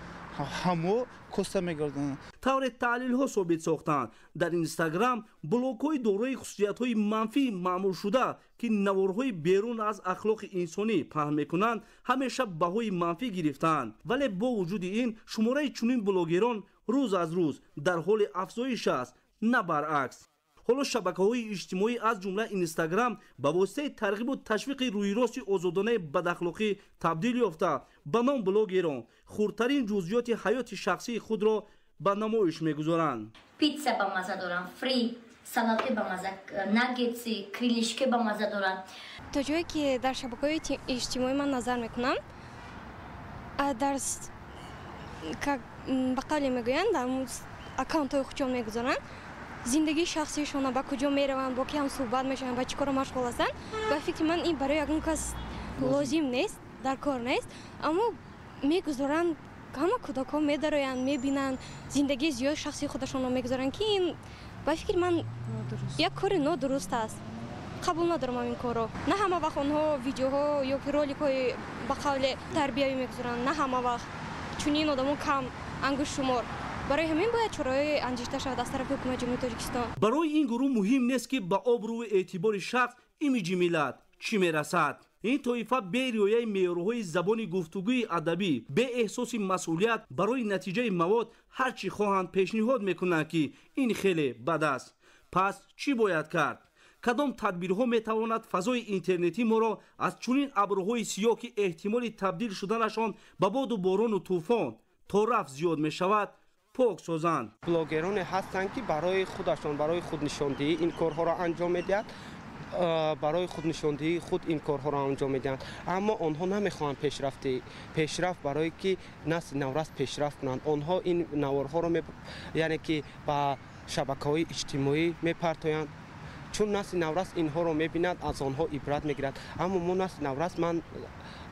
Speaker 3: همو کوسته میگردن.
Speaker 1: طور تحلیل ها ثابت ساختند در اینستاگرام بلاک های دارای خصوصیت های منفی معمول شده که نوارهای بیرون از اخلاق انسانی پهن میکنند همیشه بهای منفی گرفتند، ولی با وجود این شماره چنین بلاگران روز از روز در حال افزایش است، نه برعکس. حالا شبکه‌های اجتماعی از جمله اینستاگرام با واسطه ترغیب و تشویق رویراست آزادانه بداخلاقی تبدیل یافته به نام بلاگران خردترین جزئیات حیات شخصی خود را به نمایش می‌گذارند.
Speaker 22: پیتزا با مزه دارن، فری، سالاد با مزه، ناگتسی، کریلیشک با مزه دارن.
Speaker 23: تا جایی که در شبکه‌های اجتماعی من نظر می‌کنم، در به قول میگویند در اکانت‌های خودشون می‌گذارن زندگی شخصیشون با کجا میروند، با کی هم صحبت میشن، با چیکار مشغول هستن. و فکر من این برای یگان کس لازم نیست، در کار نیست، اما میگذارن همه کودکان میدارن میبینن زندگی زیاد شخصی خودشون رو میگذارن که این با فکر من یک کار نادرست است. قبول ندارم این کارو. نه همه وقت اونها ویدیوها یا رولیک های با قول تربیوی میگذارن، نه همه وقت چون این آدمو کم انگشت شمار. برای همین باید چرای انجشته شود از طرف حکومت جمهوری تاجیکستان.
Speaker 1: برای این گروه مهم نیست که با آبرو و اعتبار شخص ایمیج ملت چی میرسد. این طایفه به رعایت معیارهای زبان گفتگوی ادبی به احساس مسئولیت برای نتیجه مواد هر چی خواهند پیشنهاد میکنند که این خیلی بد است. پس چی باید کرد؟ کدام تدبیرها میتواند فضای اینترنتی ما را از چنین ابرهای سیاه که احتمال تبدیل شدنشان به باد و باران و طوفان تا رفت زیاد میشود پاک سازند.
Speaker 24: بلاگران هستند که برای خودشان برای خود نشاندهی این کارها را انجام میدهند، برای خود نشاندهی خود این کارها را انجام میدهند، اما آنها نمیخواهند پیشرفت برای که نسل نورست پیشرفت کنند. آنها این نوارها را یعنی که با شبکه‌های اجتماعی میپرتایند، چون نسل نورست اینها را میبیند از آنها عبرت میگیرد. اما ما نسل نورست من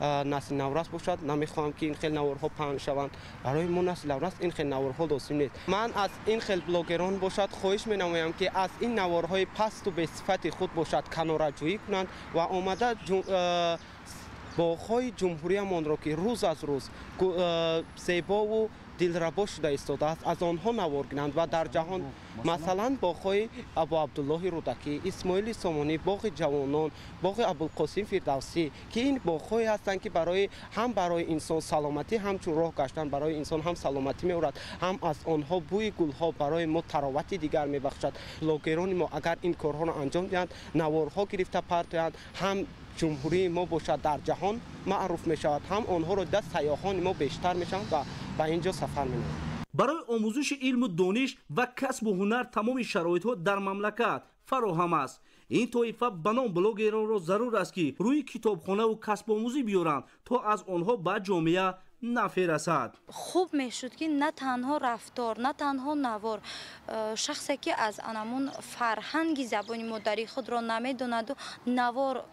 Speaker 24: نسل نورست باشد نمیخواهم که این خیل نوارها پهن شوند. برای ما نسل نورست این خیل نوارها لازم نیست. من از این خیل بلاگران باشد خواهش می‌نمایم که از این نوارهای پست و به صفت خود باشد کناره‌جویی کنند و آمده باغ‌های جمهوری مان را که روز از روز زیبا و دلربا شده ایستاده است از آنها نوار گیرند و در جهان مثلا باغ‌های ابو عبدالله رودکی، اسماعیل سامانی، باغ جوانان، باغ ابوالقاسم فردوسی که این باغ‌هایی هستند که برای انسان سلامتی همچون راه گشتن برای انسان هم سلامتی می‌آورد، هم از آنها بوی گل‌ها برای ما تراوت دیگر می‌بخشد. بلاگران ما اگر این کارها را انجام دهند نوارها گرفته پرتایند هم جمهوری ما باشد در جهان معروف می شود، هم آنها را دست سیاحان ما بیشتر می شود و به اینجا سفر می نمایند.
Speaker 1: برای آموزش علم و دانش و کسب و هنر تمام شرایط ها در مملکت فراهم است. این طایفه به نام بلاگران را ضرور است که روی کتابخانه و کسب آموزی بیارند تا از آنها به جامعه نفع رسد.
Speaker 21: خوب میشد که نه تنها رفتار نه تنها نوار شخصی که از انمون فرهنگ زبانی مادری خود را نمیداند و نوار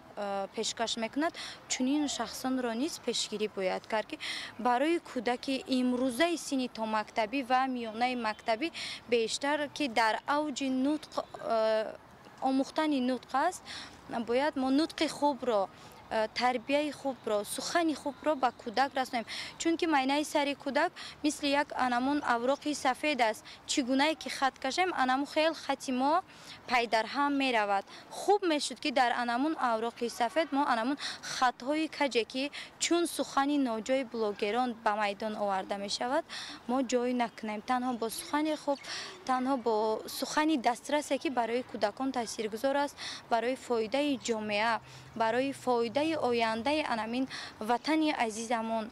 Speaker 21: پیشکش میکند چنین شخصان را نیز پیشگیری باید کرد که برای کودک امروزه سنی تا مکتبی و میانه مکتبی بیشتر که در اوج نطق آموختن نطق است. باید ما نطق خوب را، تربیه خوب را، سخن خوب را به کودک رسانیم، چون که معنی سر کودک مثل یک انمون اوراقی سفید است. چگونه که خط کشیم انمون خیلی خطی ما پای در هم می رود. خوب می شد که در انمون اوراقی سفید ما انمون خط های کجی که چون سخن ناجای بلوگران به میدان آورده می شود ما جای نکنیم. تنها با سخن خوب، تنها با سخن دسترسی که برای کودکان تاثیرگذار است، برای فایده جامعه، برای فایده آینده انمین وطن عزیزمون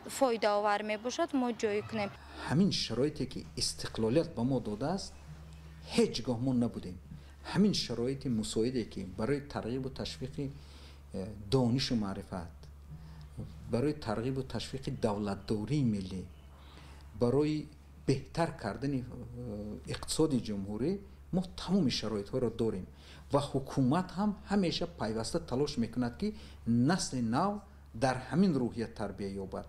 Speaker 21: فایده آور می باشد ما جای کنیم.
Speaker 20: همین شرایطی که استقلالیت به ما داده است هیچگاه ما نبودیم. همین شرایط مساعدی که برای ترغیب و تشویق دانش و معرفت، برای ترغیب و تشویق دولتداری ملی، برای بهتر کردن اقتصاد جمهوری ما تمام شرایط ها را داریم و حکومت هم همیشه پیوسته تلاش میکند که نسل نو در همین روحیت تربیت یابد.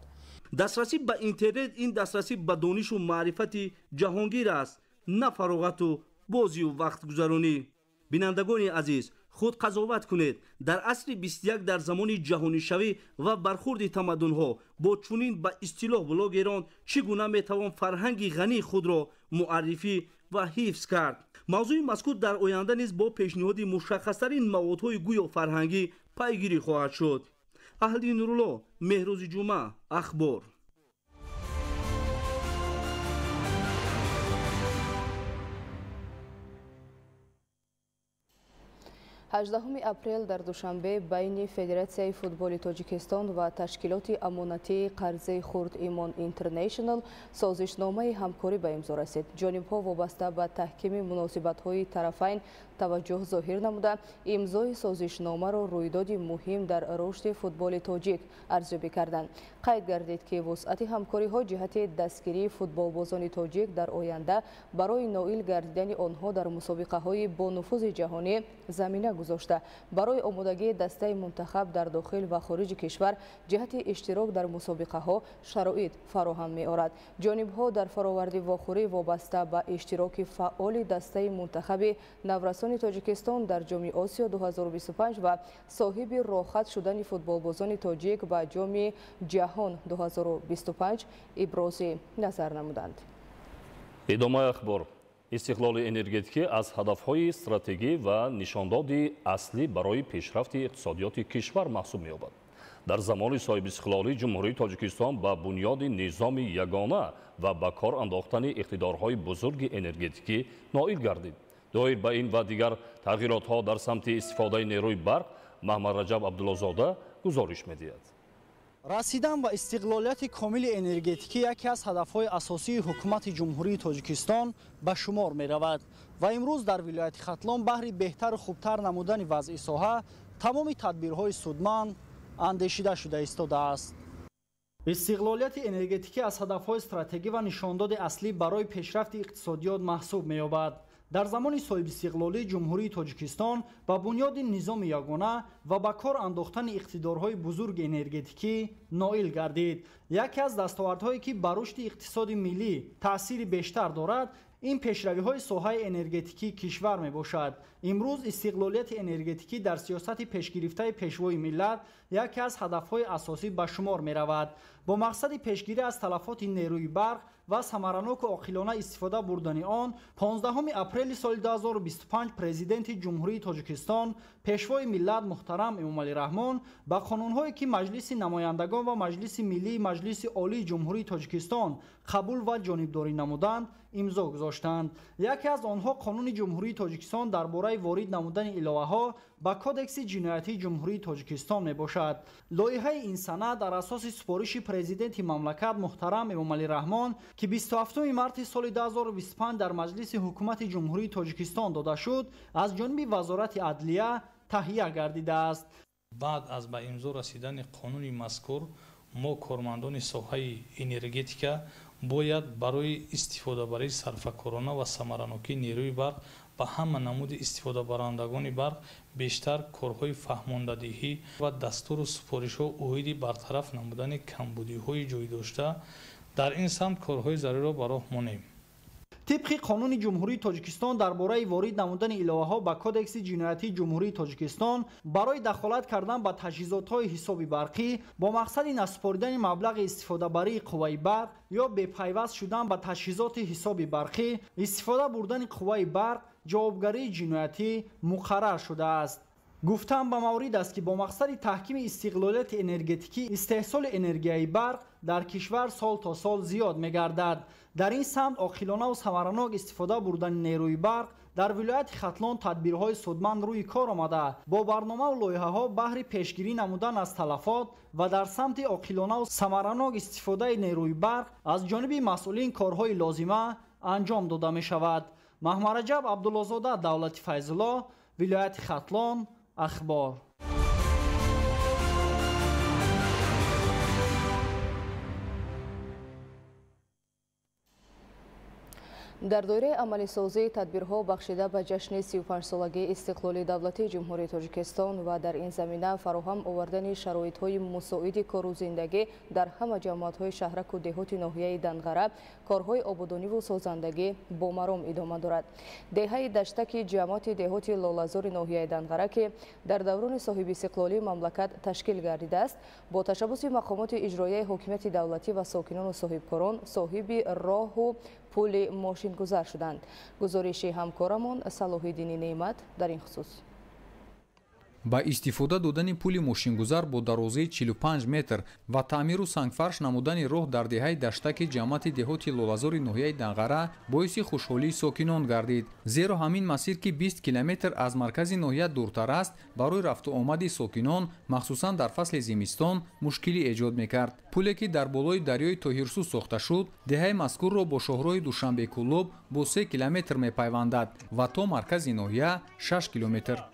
Speaker 1: دسترسی به اینترنت این دسترسی به دانش و معرفت جهانگیر است، نه فراغت و بازی و وقت گذرانی. بینندگان عزیز، خود قضاوت کنید. در عصر 21 در زمان جهانی شوی و برخورد تمدن ها با چنین به اصطلاح بلاگران چگونه میتوان فرهنگ غنی خود را معرفی و حفظ کرد؟ موضوع مذکور در آینده نیز با پیشنهاد مشخصترین موادهای گویا فرهنگی پیگیری خواهد شد. اهلی نورالله، مهروز جمعه، اخبار.
Speaker 7: 18 апрел дар душанбе байни Федератсияи футболи Тоҷикистон ва ташкилоти амонатии қарзаи Хурд Имон Интернешнл созишномаи ҳамкорӣ ба имзо расид. Ҷонибҳо вобаста ба таҳкими муносибатҳои тарафайн таваҷҷӯҳ зоҳир намуда, имзои созишномаро рӯйдоди муҳим дар рушди футболи тоҷик арзёбӣ карданд. Қайд гардид ки вусъати ҳамкориҳо ҷиҳати дастгирии футболбозони тоҷик дар оянда барои ноил гардидани онҳо дар мусобиқаҳои бонуфузи ҷаҳонӣ замина гузошта, барои омодагии дастаи мунтахаб дар дохил ва хориҷи кишвар ҷиҳати иштирок дар мусобиқаҳо шароит фароҳам меорад. ҷонибҳо дар фароварди вохӯрӣ вобаста ба иштироки фаъоли дастаи мунтахаби наврасони Тоҷикистон дар ҷоми Осиё 2025 ва соҳиби рохат шудани футболбозони тоҷик ба ҷоми ҷаҳон 2025 ибрози назар намуданд.
Speaker 8: идомаи ахбор. استقلال انرژتیکی از هدف‌های استراتژی و نشاندادی اصلی برای پیشرفت اقتصادیات کشور محسوب می‌یابد. در زمان صاحب استقلالی جمهوری تاجیکستان با بنیاد نظام یگانه و با کار انداختن اقتدارهای بزرگ انرژتیکی نائل گردید. دایر به این و دیگر تغییرات‌ها در سمت استفاده نیروی برق، محمد رجب عبدالله‌زاده گزارش می‌دهد.
Speaker 2: رسیدن به استقلالیت کامل انرژتیکی یکی از هدف‌های اساسی حکومت جمهوری تاجیکستان به شمار می‌رود و امروز در ولایت ختلان بهر بهتر و خوبتر نمودن وضع ساحه تمام تدبیرهای سودمند اندیشیده شده ایستاده است. استقلالیت انرژتیکی از هدف‌های استراتژی و نشانداد اصلی برای پیشرفت اقتصادیات محسوب می‌یابد. در زمان صاحب استقلالی جمهوری تاجیکستان با بنیاد نظام یگانه و با کار انداختن اقتدارهای بزرگ انرژتیکی نائل گردید. یکی از دستاوردهایی که بر رشد اقتصاد ملی تأثیر بیشتر دارد این پیشروی‌های ساحه انرژتیکی کشور میباشد. امروز استقلالیت انرژتیکی در سیاست پیشگرفته پیشوای ملت یکی از هدف‌های اساسی به شمار می‌رود. با مقصد پیشگیری از تلفات نیروی برق و ثمرناک و عاقلانه استفاده بردن آن 15 اپریل سال 2025 پرزیدنت جمهوری تاجیکستان پیشوای ملت محترم امامعلی رحمان با قانون‌هایی که مجلس نمایندگان و مجلس ملی مجلس عالی جمهوری تاجیکستان قبول و جانبداری نمودند امضا گذاشتند. یکی از آنها قانون جمهوری تاجیکستان درباره وارد نمودن الوه‌ها با کدکس جنایتی جمهوری تاجیکستان میباشد. لایحه این سند در اساس سپارش پرزیدنت مملکت محترم امامعلی رحمان که 27 مارس سال 2025 در مجلس حکومت جمهوری تاجیکستان داده شد از جانب وزارت عدلیه تهیه گردیده است.
Speaker 4: بعد از به امضا رسیدن قانون مذکور ما کارمندان ساحه انرژتیکا باید برای استفاده برای صرفه‌کارانه و ثمرناکی نیروی برق به همه نمود استفاده برندگان برق بیشتر کارهای فهماندهی و دستور و سپارش‌ها اوهیدی برطرف نمودن کمبودی‌های جای داشته در این سمت کارهای ضروری را به راه مانیم.
Speaker 2: طبق قانون جمهوری تاجیکستان درباره وارد نمودن الوه‌ها به کودکس جنایتی جمهوری تاجیکستان برای دخالت کردن به تجهیزات‌های حسابی برقی با مقصد نسپاریدن مبلغ استفاده برای قوه برق یا بپیوست شدن به تجهیزات حسابی برقی استفاده بردن قوه برق جوابگری جنایتی مقرر شده است. گفتم به مورد است که با مقصد تحکیم استقلالیت انرژتیکی استحصال انرژی برق در کشور سال تا سال زیاد می‌گردد. در این سمت عاقلانه و ثمرناک استفاده بردن نیروی برق در ولایت ختلان تدبیرهای سودمند روی کار آمده با برنامه و لایحه‌ها بهر پیشگیری نمودن از تلفات و در سمت عاقلانه و ثمرناک استفاده نیروی برق از جانب مسئولین کارهای لازمه انجام داده می شود. محمد رجب عبدالله‌زاده دولت فیض‌الله، ولایت ختلان، اخبار.
Speaker 7: در دوره عملی سازی تدبیرها بخشیده به جشن 35 سالگی استقلال دولتی جمهوری تاجیکستان و در این زمینه فراهم آوردن شرایط‌های مساعد کار و زندگی در همه جماعت‌های شهرک و دهات ناحیه دنغره کارهای آبادانی و سازندگی با مرام ادامه دارد. دهه دشتک جماعت دهات لاله‌زار ناحیه دنغره که در دوران صاحب استقلالی مملکت تشکیل گردیده است با تشبث مقامات اجرایی حکومت دولتی و ساکنان و صاحبکاران صاحب راه و پول ماشین گذار شدند. گزارش همکارمان صلاح‌الدین نعمت در این خصوص.
Speaker 6: با استفاده دادن پول ماشینگذار با درازه 45 متر و تعمیر و سنگفرش نمودن راه در دهه دشتک جماعت دهات لاله‌زار ناحیه دنغره باعث خوشحالی ساکنان گردید. زیرا همین مسیر که 20 کیلومتر از مرکز ناحیه دورتر است برای رفت و آمد ساکنان مخصوصا در فصل زمستان مشکلی ایجاد میکرد. پولی که در بالای دریای طاهرسو ساخته شد دهه مذکور را با شاهراه دوشنبه کلوب با 3 کیلومتر میپیوندد و تا مرکز ناحیه 6 کیلومتر.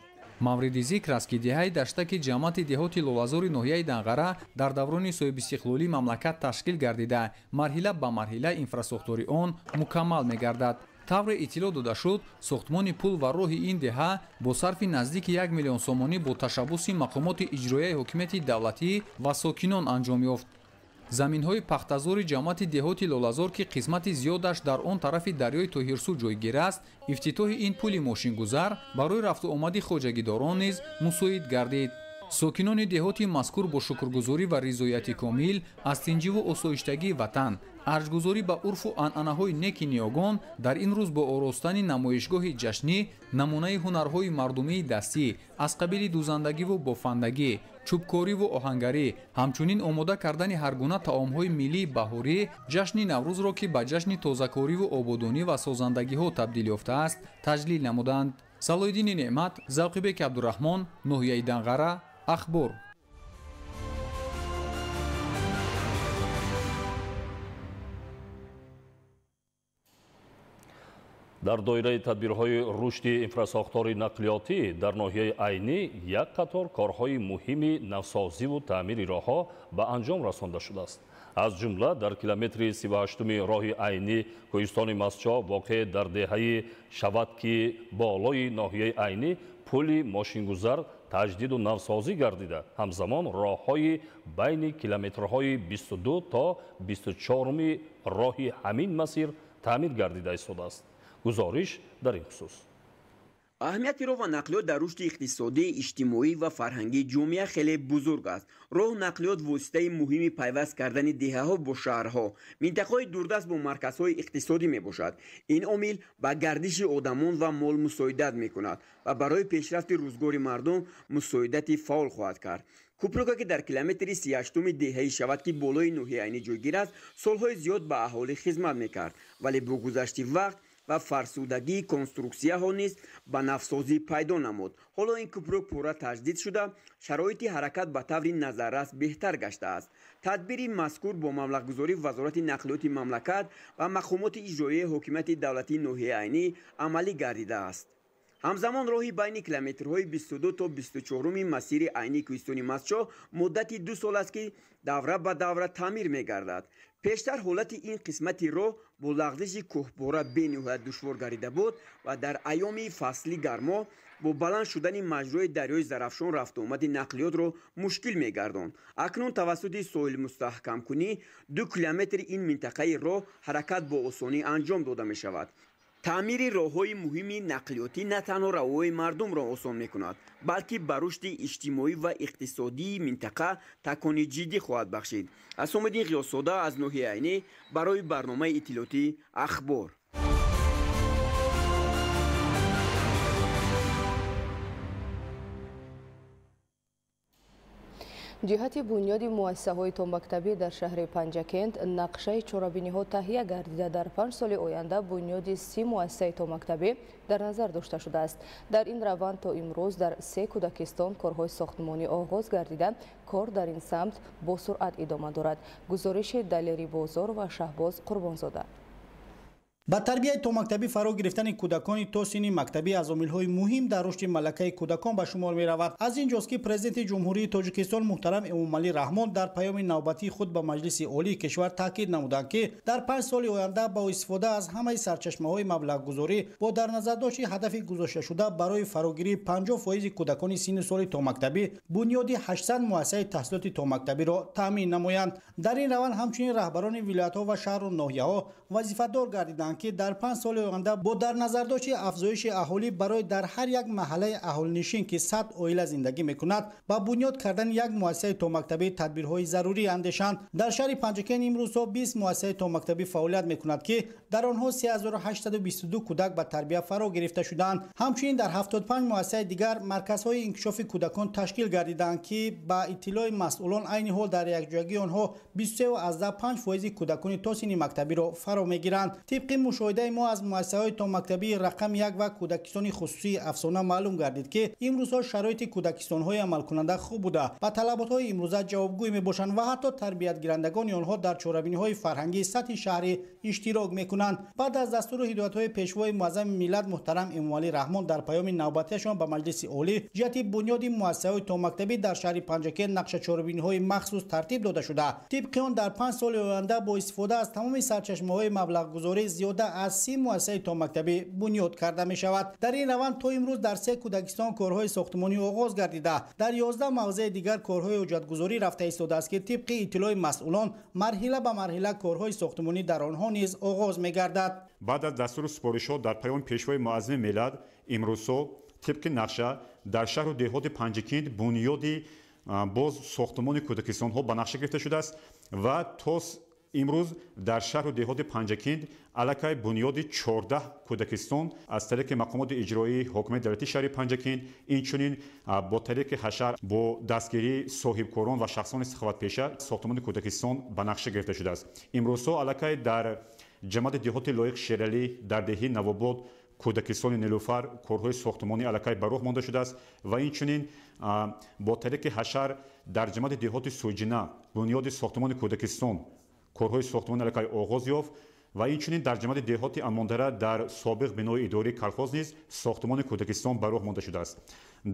Speaker 6: مورد ذکر است که دهه دشتک جماعت دهات لاله‌زار ناحیه دنغره در دوران صاحب استقلالی مملکت تشکیل گردیده مرحله به مرحله اینفراستراکتوری آن مکمل می‌گردد. طور اطلاع داده شد ساختمان پل و راه این دهه با صرف نزدیک 1 میلیون سومانی با تشبث مقامات اجرایی حکومت دولتی و ساکنان انجام یافت. زمین‌های پخته‌زار جماعت دهات لاله‌زار که قسمت زیادش در آن طرف دریای طاهرسو جایگیر است افتتاح این پل ماشینگذار برای رفت و آمد خواجگیداران نیز مساعد گردید. ساکنان دهات مذکور با شکرگزاری و رضایت کامل از تنجی و آسایشتگی وطن ارجگذاری به عرف و عنعنه‌های نیک نیاگان در این روز با آراستن نمایشگاه جشنی نمونه هنرهای مردمی دستی از قبیل دوزندگی و بافندگی چوبکاری و آهنگری همچنین آماده کردن هر گونه طعام‌های ملی بهاری جشن نوروز را که به جشن تازه‌کاری و آبادانی و سازندگی‌ها تبدیل یافته است تجلیل نمودند. صلاح‌الدین نعمت، ذوقی‌بک عبدالرحمن، ناحیه دنغره، اخبار.
Speaker 8: در دایره تدبیرهای رشد اینفراساختار نقلیاتی در ناحیه عینی یک قطار کارهای مهمی نوسازی و تعمیر راهها به انجام رسانده شده است. از جمله در کیلومتر 38 راه عینی کوهستان مسچا واقع در دهه شودکی بالای ناحیه عینی پل ماشینگذار تجدید و نوسازی گردیده همزمان راههای بین کیلومترهای 22 تا 24 راه همین مسیر تعمیر گردیده ایستاده است. گزارش در این خصوص.
Speaker 9: اهمیت راه و نقلیات در رشد اقتصادی، اجتماعی و فرهنگی جامعه خیلی بزرگ است. راه و نقلیات واسطه مهمی پیوست کردن دهه‌ها با شهرها، منطقه‌های دوردست با مرکزهای اقتصادی میباشد. این عامل به گردش آدمان و مال مساعدت میکند و برای پیشرفت روزگار مردم مساعدت فعال خواهد کرد. کوپروکا که در کیلومتر 38 دهه شود که بالای ناحیه عینی جایگیر است، سالهای زیاد به اهالی خدمت میکرد، ولی با گذشت وقت و فرسودگی کنسترکسیه ها نیز به نوسازی پیدا نمود. حالا این کوپروک پورا تجدید شده، شرایط حرکت به طور نظررس بهتر گشته است. تدبیر مذکور با مبلغ گذاری وزارت نقلیات مملکت و مقامات اجرایی حکومت دولتی ناحیه عینی عملی گردیده است. همزمان راهی بین کیلومترهای 22 تا 24 مسیر عینی کوهستانی مستچو مدتی 2 سال است که دوره به دوره تعمیر می‌گردد. پیشتر حالت این قسمتی راه با لغزش کوهباره به‌نهایت دشوار گردیده بود و در ایام فصلی گرما با بلند شدن مجرای دریای زرافشان رفت و آمد نقلیات را مشکل می‌گرداند. اکنون توسط ساحل مستحکم کنی 2 کیلومتر این منطقه راه حرکت با آسانی انجام داده می‌شود. تعمیر راه‌های مهم نقلیاتی نه تنها روای مردم را آسان می‌کند بلکه به رشد اجتماعی و اقتصادی منطقه تکانی جدی خواهد بخشید. حسام‌الدین غیاث‌زاده از ناحیه عینی برای برنامه اطلاعاتی اخبار.
Speaker 7: جهت بنیاد مؤسسه‌های تامکتبی در شهر پنجکند نقشه چارابینی‌ها تهیه گردیده در 5 سال آینده بنیاد 30 مؤسسه تامکتبی در نظر داشته شده است. در این روند تا امروز در 3 کودکستان کارهای ساختمانی آغاز گردیده کار در این سمت با سرعت ادامه دارد. گزارش دلیری بازار و شهباز قربانزاده.
Speaker 2: با تربیت تا مکتبی فرا گرفتن کودکان تا سن مکتبی از عامل‌های مهم در رشد ملکه کودکان به شمار می‌رود. از اینجاست که پرزیدنت جمهوری تاجیکستان محترم امامعلی رحمان در پیام نوبتی خود به مجلس عالی کشور تاکید نمودند که در 5 سال آینده با استفاده از همه سرچشمه‌های مبلغ‌گذاری با در نظر داشت هدف گذاشته شده برای فراگیری 50% کودکان سن سال تا مکتبی بنیاد 800 مؤسسه تحصیلات تا مکتبی را تامین نمایند. در این روند همچنین رهبران ولایت‌ها و شهر و ناحیه‌ها وظیفه‌دار گردیدند که در 5 سال آینده با در نظر داشت افزایش اهالی برای در هر یک محله اهالینشین که 100 عائله زندگی میکند با بنیاد کردن یک مؤسسه تا مکتبی تدبیرهای ضروری اندیشند. در شهر پنجکن امروز 20 مؤسسه تا مکتبی فعالیت میکند که در آنها 3822 کودک به تربیت فرا گرفته شدند. همچنین در 75 مؤسسه دیگر مرکزهای انکشاف کودکان تشکیل گردیدند که با اطلاع مسئولان عین حال در یکجایی آنها 23.5% کودکان تا سن مکتبی را فرا میگیرند. طبق مشاهده ما از مؤسسه‌های تا مکتبی رقم 1 و کودکستان خصوصی افسانه معلوم گردید که امروزها شرایط کودکستان‌های عمل کننده خوب بوده و طلبات‌های امروزه جوابگوی میباشند و حتی تربیت گیرندگان آنها در چاره‌بینی‌های فرهنگی سطح شهری اشتراک میکنند. بعد از دستور هدایت‌های پیشوای معظم ملت محترم امامعلی رحمان در پیام نوبتیشان به مجلس عالی جهت بنیاد مؤسسه‌های تا مکتبی در شهر پنجکن نقشه چاره‌بینی‌های مخصوص ترتیب داده شده. طبق آن در 5 سال آینده با استفاده از تمام سرچشمه‌های مبلغ‌گذاری زیاده از 30 مؤسسه تا مکتبی بنیاد کرده می شود. در این روند تا امروز در 3 کودکستان کارهای ساختمانی آغاز گردیده. در 11 موضع دیگر کارهای حجتگذاری رفته ایستاده است که طبق اطلاع مسئولان مرحله به مرحله کارهای ساختمانی در آنها نیز آغاز می گردد.
Speaker 10: بعد از دستور سپارش‌ها در پیام پیشوای معظم ملت امروز طبق نقشه در شهر و دهات پنجکند بنیادی باز ساختمان کودکستان ها به نقشه گرفته شده است و تا امروز در شهر و دهات پنجکند علاقه بنیاد 14 کودکستان از طریق مقامات اجرایی حکومت دولتی شهر پنجکند اینچنین با طریق حشر با دستگیری صاحبکاران و شخصان سخاوت پیشه ساختمان کودکستان به نقشه گرفته شده است. امروز علاقه در جماعت دهات لایق شیرالی در دهی نوآباد کودکستان نیلوفر کارهای ساختمانی علاقه به راه مانده شده است و اینچنین با طریق حشر در جماعت دهات سوجینه بنیاد ساختمان کودکستان کارهای ساختمان علاقه آغاز یافت و اینچنین در جماعت دهات امانداره در سابق بنای اداری کلخاز نیز ساختمان کودکستان به راه مانده شده است.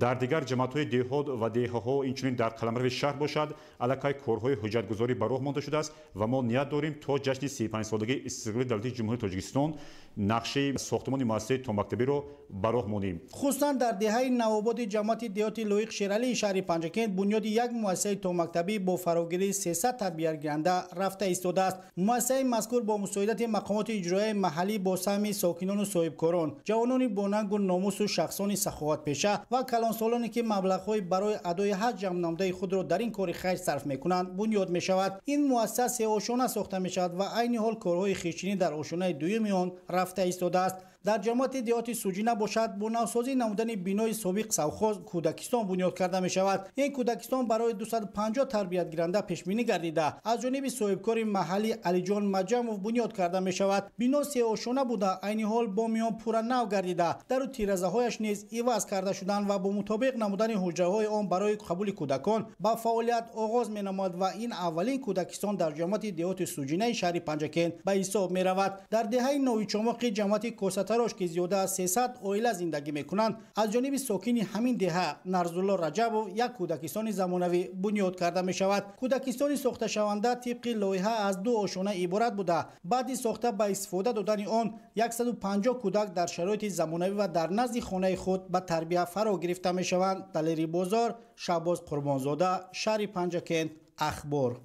Speaker 10: در دیگر جماعت‌های دهات و دهه‌ها اینچنین در قلمرو شهر باشد علاقه کارهای حجتگذاری به راه مانده شده است و ما نیت داریم تا جشن 35 سالگی استقلال دولتی جمهوری تاجیکستان نقشه ساختمان مؤسسه تا مکتبی را به راه مانیم.
Speaker 2: خصوصا در دهه نوآباد جماعت دهات لایق شیرالی شهر پنجکند بنیاد یک مؤسسه تا مکتبی با فراگیری 300 تدبیرگیرنده رفته ایستاده است. مؤسسه مذکور با مساعدت مقامات اجرایی محلی با سهم ساکنان و صاحبکاران جوانان با ننگ و ناموس و شخصان سخاوت پیشه و کلانسالانی که مبلغ‌های برای ادای حج جمع نموده خود را در این کار خیر صرف می‌کنند بنیاد می‌شود. این مؤسسه آشانه ساخته می‌شود و عین حال کارهای خویشچینی در آشانه دوم آن رفته ایستاده است. در جماعت دهات سوجینه باشد با نوسازی نمودن بینای سابق سوخاز کودکستان بنیاد کرده می شود. این کودکستان برای 250 تربیت گیرنده پیش بینی گردیده از جانب صاحبکار محلی علی جان مجموف بنیاد کرده می شود. بنا سه آشانه بوده عین حال با میان پورا نو گردیده در و تیرزه هایش نیز عوض کرده شدند و با مطابق نمودن حجره های آن برای قبول کودکان با فعالیت آغاز می نمود و این اولین کودکستان در جماعت دهات سوجینه شهر پنجکند به حساب می رود. در دهه 90 جماعت کوستا تراش که زیاده از 300 عائله زندگی میکنند از جانب ساکین همین دهه نرزالله رجبو یک کودکستان زمانوی بنیاد کرده می شود. کودکستان ساخته شونده طبق لایحه از 2 آشانه عبارت بوده. بعد ساخته به استفاده دادن آن 150 کودک در شرایط زمانوی و در نزد خانه خود به تربیت فرا گرفته می شوند. دلیری بازار، شهباز قربانزاده، شهر پنجکند، اخبار.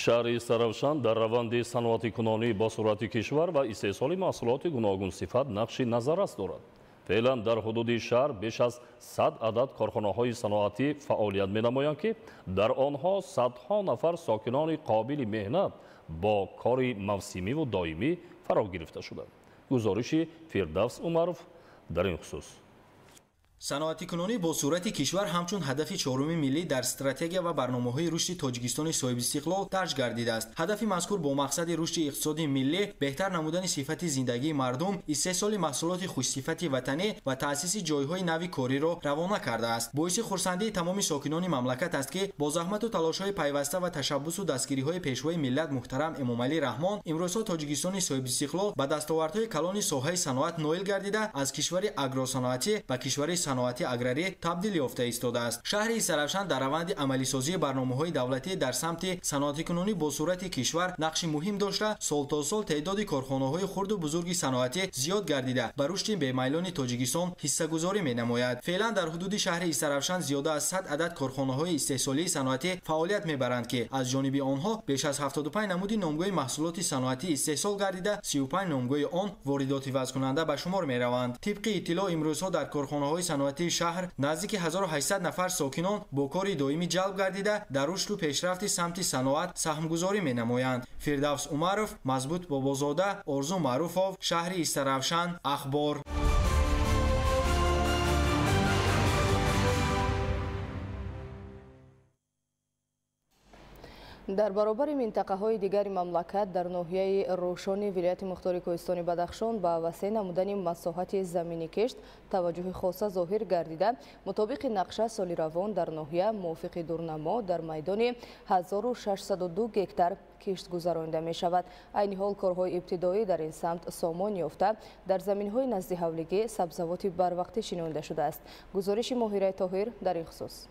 Speaker 8: шаҳри Саравшан дар раванди саноати кунонӣ бо сурати кишвар ва истеҳсоли маҳсулоти гуногун сифат нақши назаррас дорад. феълан дар ҳудуди шаҳр беш аз 100 адад корхонаҳои саноатӣ фаъолият менамоянд ки дар онҳо садҳо нафар сокинони қобили меҳнат бо кори мавсимиву доимӣ фаро гирифта шуданд. гузориши Фирдавс Умаров дар ин хусус.
Speaker 11: صنعتی کنونی با صورت کشور همچون هدف چهارم ملی در استراتژی و برنامه‌های رشد تاجیکستان صاحب استقلال درج گردیده است. هدف مذکور با مقصد رشد اقتصادی ملی، بهتر نمودن صفت زندگی مردم، استحصال محصولات خوش صفت وطنی و تأسیس جایهای نو کاری را روانه کرده است. باعث خرسندی تمام ساکنان مملکت است که با زحمت و تلاش‌های پیوسته و تشبث و دستگیری‌های پیشوای ملت محترم امامعلی رحمان، امروز تاجیکستان صاحب استقلال به دستاوردهای کلان ساحه صنعت نائل گردیده از کشور آگروصنعتی به کشور صنعتی اگراری تبدیل یافته ایستاده است. شهر سرافشان در روند عملی سازی برنامه‌های دولتی در سمت صنعتی کنونی با صورت کشور نقش مهم داشته، سال تا سال تعداد کارخانه‌های خرد و بزرگ صنعتی زیاد گردیده بر رشد بی‌میلان تاجیکستان حصه‌گذاری می‌نماید. فعلا در حدود شهر سرافشان زیاده از 100 عدد کارخانه‌های استحصالی صنعتی فعالیت می‌برند که از جانب آنها بیش از 75 نمود نامگوی محصولات صنعتی استحصال گردیده، 35 نامگوی آن وارداتی وضع کننده به شمار می‌روند. طبق اطلاع امروزها در کارخانه‌های صنعتی شهر نزدیک 1800 نفر ساکنان با کاری دائمی جلب گردیده در رشد و پیشرفت سمت صنعت سهمگذاری می‌نمایند. فردوس عمرов، مضبوط بابازاده، آرزو معروفов، شهر استرافشان، اخبار.
Speaker 7: در برابر منطقه‌های دیگر مملکت در ناحیه روشن ولایت مختار کوهستان بدخشان با وسیع نمودن مساحت زمینی کشت توجه خاصه ظاهر گردیده. مطابق نقشه سال روان در ناحیه موافق دورنما در میدان 1602 گکتار کشت گذرانده می شود. عین حال کارهای ابتدایی در این سمت سامان یافته در زمین‌های نزد حولگی سبزیجات بروقتی شنونده شده است. گزارش ماهره طاهر در این خصوص.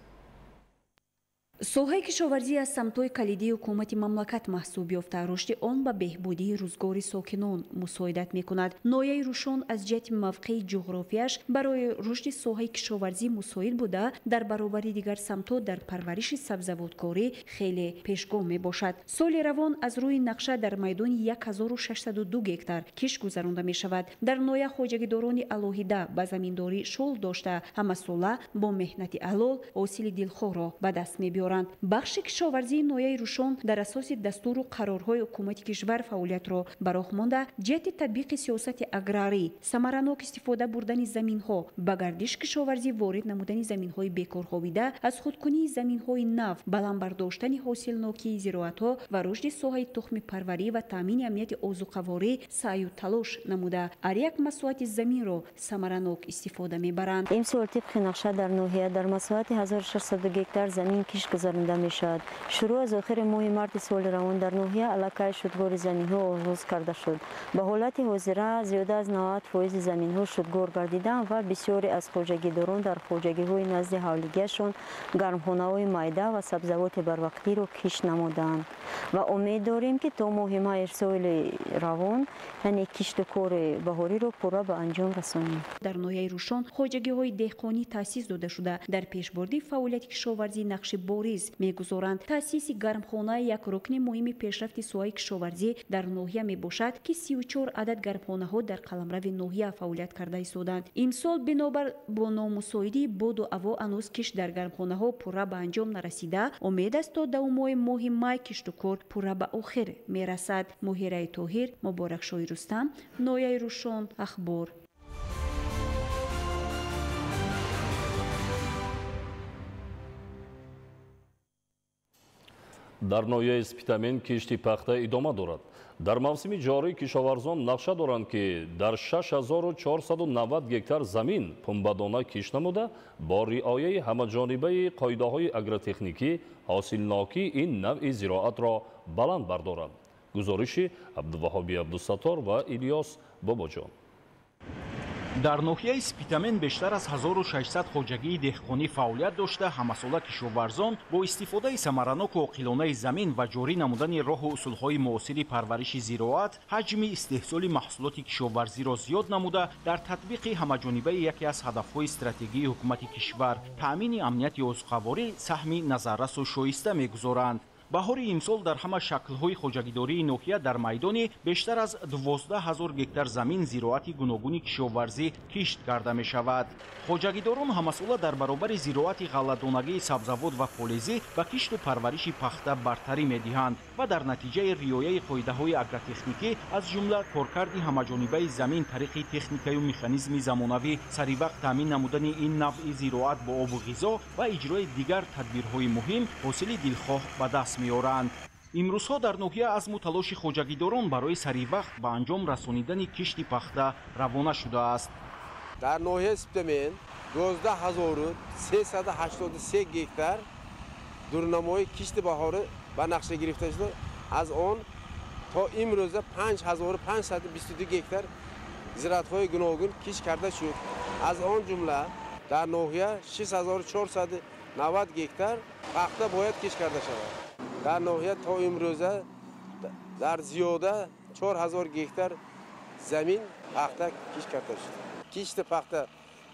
Speaker 12: соҳаи кишоварзӣ аз самтҳои калидии ҳукумати мамлакат маҳсуб ёфта рушди он ба беҳбудии рӯзгори сокинон мусоидат мекунад. ноҳияи рӯшон аз ҷиҳати мавқеи ҷуғрофияш барои рушди соҳаи кишоварзӣ мусоид буда дар баробари дигар самтҳо дар парвариши сабзавоткорӣ хеле пешгом мебошад. соли равон аз рӯи нақша дар майдони 1602 гектар кишт гузаронда мешавад. дар ноҳия хоҷагидорони алоҳида ба заминдорӣ шуғл дошта ҳамасола бо меҳнати алол ҳосили дилхоҳро ба даст мебиёранд. бахши кишоварзии ноҳияи рӯшон дар асоси дастуру қарорҳои ҳукумати кишвар фаъолиятро ба роҳ монда ҷиҳати татбиқи сиёсати аграрӣ, самаранок истифода бурдани заминҳо, ба гардиш кишоварзӣ ворид намудани заминҳои бекорховида, аз худкунии заминҳои нав, баландбардоштани ҳосилнокии зироатҳо ва рушди соҳаи тухми парварӣ ва таъмини амнияти озуқаворӣ саъю талош намуда ҳар як масоҳати заминро самаранок истифода мебаранд.
Speaker 13: имсол тибқи нақша дар ноҳия дар масоҳати 1600 гектар замин кишт гузаронда мешавад. шурӯъ аз охири моҳи марти соли равон дар ноҳия аллакай шудгори заминҳо оғоз карда шуд. ба ҳолати ҳозира зиёда аз 90% заминҳо шудгор гардиданд ва бисёре аз хоҷагидорон дар хоҷагиҳои назди ҳавлигиашон гармхонаҳои майда ва сабзавоти барвақтиро кишт намуданд ва умед дорем ки то моҳи май соли равон яъне кишту кори баҳориро пурра ба анҷом расонем.
Speaker 12: дар ноҳияи рӯшон хоҷагиҳои деҳқонӣ таъсис дода шуда дар пешбурди фаъолияти кишоварзӣ нақши бориз мегузоранд. таъсиси гармхона як рукни муҳими пешрафти соҳаи кишоварзӣ дар ноҳия мебошад ки 34 адад гармхонаҳо дар қаламрави ноҳия фаъолият карда истоданд. имсол бинобар бо номусоидии боду ҳаво анӯз кишт дар гармхонаҳо пурра ба анҷом нарасида, умед аст то давомои моҳи май кишту кор пурра ба охир мерасад. моҳираи тоҳир, муборакшоҳи рустам, ноҳияи рӯшон, ахбор.
Speaker 8: در نویه سپیتامین کشتی پخته ادامه دارد. در موسم جاری کشاورزان نقشه دارند که در 6490 گکتار زمین پنبه‌دانه کشت نموده با رعایت همه‌جانبه قاعده‌های آگروتکنیکی حاصلناکی این نوع زراعت را بلند بردارند. گزارش عبدالوهاب عبدالستار و الیاس باباجان.
Speaker 5: در ناحیه سپیتامین بیشتر از 1600 خوجگی دهقانی فعالیت داشته همساله کشاورزان با استفاده ثمرناک و عاقلانه زمین و جاری نمودن راه و اصولهای معاصر پرورش زراعت حجم استحصال محصولات کشاورزی را زیاد نموده در تطبیق همه‌جانبه یکی از هدفهای استراتژی حکومت کشور تامین امنیت عضوخواری سهم نظررس و شایسته می‌گذارند. بهاری امسال در همه شکل‌های خوجگیداری ناحیه در میدان بیشتر از 12000 گکتار زمین زراعت گوناگون کشاورزی کشت کرده می شود. خوجگیداران همساله در برابر زراعت غله‌دانگی سبزوات و فلزی و کشت و پرورش پخته برتری می‌دهند و در نتیجه رعایت قاعده‌های آگروتکنیکی از جمله کارکرد همه‌جانبه زمین طریق تکنیکی و مکانیزم زمانوی سریع تامین نمودن این نوع زراعت با آب و غذا و اجرای دیگر تدبیرهای مهم حاصل دلخواه به دست می‌آورند. امروزها در ناحیه عزم و تلاش خوجگیداران برای سریع وقت به انجام رسانیدن کشت پخته روانه شده است.
Speaker 14: در ناحیه سپیتامین 12383 گکتار دورنمای کشت بهاره به نقشه گرفته شده. از آن تا امروز 5522 گکتار زراعت‌های گوناگون کشت کرده شد. از آن جمله در ناحیه 6490 گکتار پخته باید کشت کرده شود. در ناحیه تا امروزه در زیاده 4000 گکتار زمین پخته کشت کرده شد. کشت پخته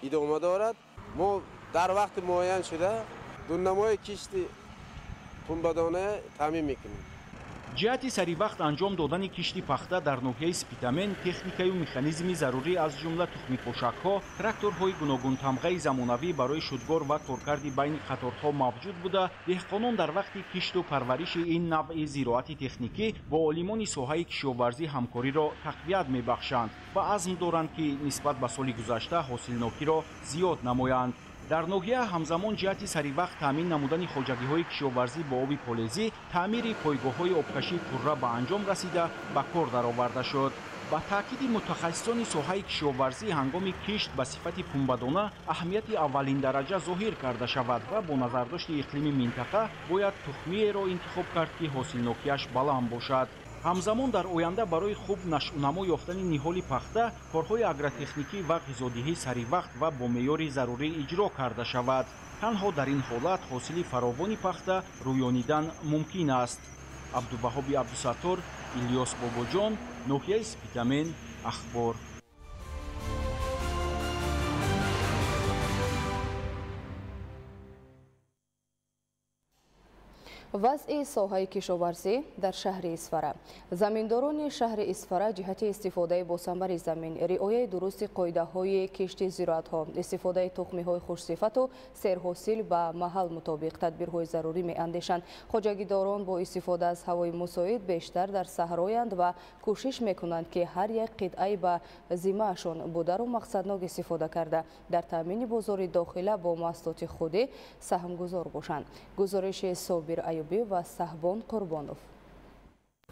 Speaker 14: ادامه دارد. ما در وقت معین شده دورنمای کشت پنبه‌دانه تامین میکنیم.
Speaker 5: جهت سریع وقت انجام دادن کشت پخته در ناحیه سپیتامین تکنیکی و مکانیزمی ضروری از جمله تخم پوشک‌ها، تراکتورهای گوناگون تمغه زمانوی برای شودگار و کارکرد بین قطارها موجود بوده. دهقانان در وقت کشت و پرورش این نوع زراعت تکنیکی با عالمان ساحه کشاورزی همکاری را تقویت می‌بخشند و عزم دارند که نسبت به سال گذشته حاصلناکی را زیاد نمایند. در ناحیه همزمان جهت سریع وقت تامین نمودن خوجگی‌های کشاورزی با آب فلزی، تعمیر پایگاه‌های آبکشی پرره به انجام رسیده به کار درآورده شد. با تاکید متخصصان ساحه کشاورزی هنگام کشت به صفت پنبه‌دانه اهمیت اولین درجه ظاهر کرده شود و با نظرداشت اقلیم منطقه باید تخمی را انتخاب کرد که حاصلناکی‌اش بلند باشد. همزمان در آینده برای خوب نشأونما یافتن نهال پخته کارهای آگروتکنیکی و غذادهی سریع وقت و با معیار ضروری اجرا کرده شود. تنها در این حالت حاصل فراوانی پخته رویانیدن ممکن است. عبدالوهاب عبدالستار، الیاس باباجان، ناحیه سپیتامین، اخبار.
Speaker 7: وضع ساحه کشاورزی در شهر اسفره. زمینداران شهر اسفره جهت استفاده با ثمر زمین، رعایت درست قاعده‌های کشت زراعت‌ها، استفاده تخم‌های خوش‌صفت و سرحاصل به محل مطابق تدبیرهای ضروری می‌اندیشند. خوجگیداران با استفاده از هوای مساعد بیشتر در صحرایند و کوشش می‌کنند که هر یک قطعه به ذمه‌شان بوده را مقصدناک استفاده کرده در تامین بازار داخله با محصولات خودی سهمگزار باشند. گزارش صابر و صحبان قربانوف.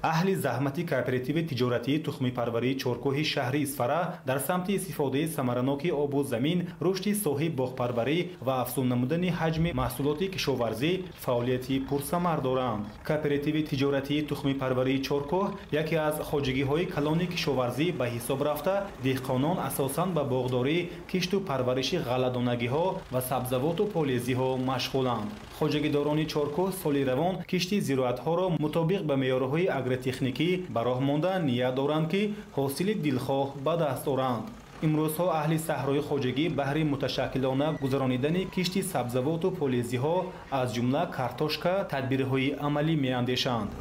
Speaker 15: اهل زحمتی کооپراتیو تجارتی تخم پروری چورکوه شهر اسفره در سمت استفاده ثمرناک آب و زمین، رشد ساحه باغپروری و افزون نمودن حجم محصولات کشاورزی فعالیتی پرثمر دارند. کооپراتیو تجارتی تخم پروری چورکوه یکی از خوجگی‌های کلان کشاورزی به حساب رفته، دهقانان اساساً به باغداری، کشت و پرورش غله‌دانگی‌ها و سبزوات و پالزی‌ها مشغولند. خوجگیداران چورکوه سال روان کشت زراعت‌ها را مطابق به معیارهای آگروتکنیکی به راه مانده نیت دارند که حاصل دلخواه به دست آورند. امروزها اهل صحرای خوجگی بهر متشکلانه گذرانیدن کشت سبزوات و پالزی‌ها از جمله کارتوشکا تدبیرهای عملی می‌اندیشند.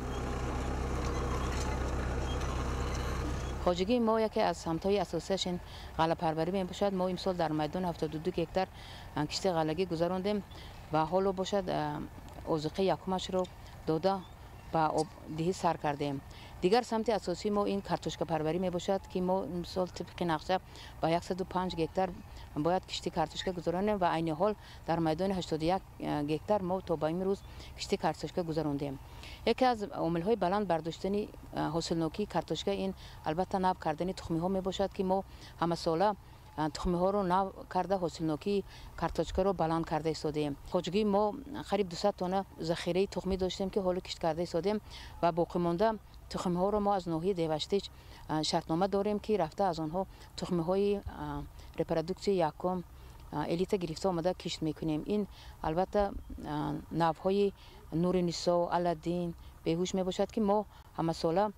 Speaker 16: خوجگی ما یکی از سمت‌های اساسیشون غله پروری میباشد. ما امسال در میدان 72 گکتار کشت غلگی گذراندیم و حالا باشد اوزقه یکمش رو داده به آب دهی سر کردیم. دیگر سمت اساسی ما این کارتوشکا پروری می باشد که ما مثال طبق نقشه با 105 گکتار باید کشتی کارتوشکا گذرانیم و عین حال در میدان 81 گکتار ما تا به امروز کشتی کارتوشکا گذراندیم. یکی از عامل‌های بلند برداشتن حاصلنوکی کارتوشکا این البته ناب کردن تخمی‌ها می باشد که ما همه ساله تخمی ها رو نو کرده حاصلنوکی کارتوشکا رو بلند کرده ایستادیم. خواجگی ما قریب 200 تانه ذخیره تخمی داشتیم که حالا کشت کرده ایستادیم و باقی مانده تخمی ها رو ما از ناحیه دیوشتیج شرطنامه داریم که رفته از آنها تخمی های رپرودوکسی یکم الیت گرفته آمده کشت میکنیم. این البته نوهای نور نسا، الدین، بیهوش می باشد که ما همه ساله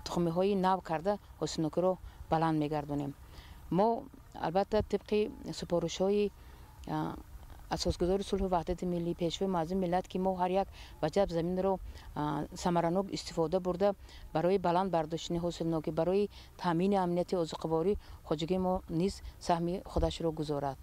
Speaker 16: تخمی های نو کرده حاصلنوکی رو بلند میگردونیم. ما البته طبق سپارش های اساسگذار صلح و وحدت ملی پیشوا معظم ملت که ما هر یک وجب زمین رو ثمرانک استفاده برده برای بلند برداشتن حاصلنوکی، برای تامین امنیت عضوقواری خواجگی ما نیز سهم خودش رو گذارد.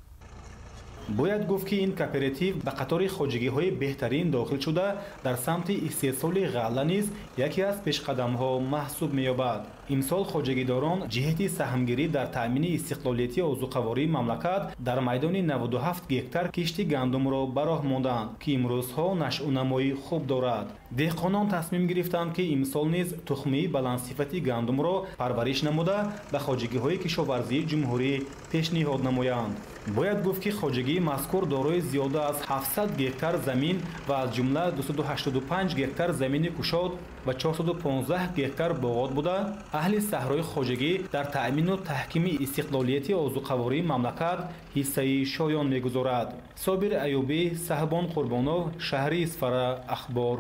Speaker 15: باید گفت که این کوپراتیو به قطار خواجگی‌های بهترین داخل شده در سمت استحصال غله نیز یکی از پیشقدم‌ها محسوب می‌یابد. امسال خواجگیداران جهت سهمگیری در تأمین استقلالیتی عضوقواری مملکت در میدان 97 گکتار کشتی گندم را به راه ماندند که امروزها نشأ و نمای خوب دارد. دهقانان تصمیم گرفتند که امسال نیز تخمی بلندصفتی گندم را پرورش نموده به خواجگی‌های کشاورزی جمهوری پیشنهاد نمایند. باید گفت که خواجگی مذکور دارای زیاده از 700 گکتار زمین و از جمله 285 گکتار زمین کشاد و 415 گکتار باغات بوده، اهل صحرای خواجگی در تأمین و تحکیم استقلالیت عضوقواری مملکت حصه شایان می‌گذارد. صابر ایوبی، صاحبان قربانو، شهری اسفره، اخبار.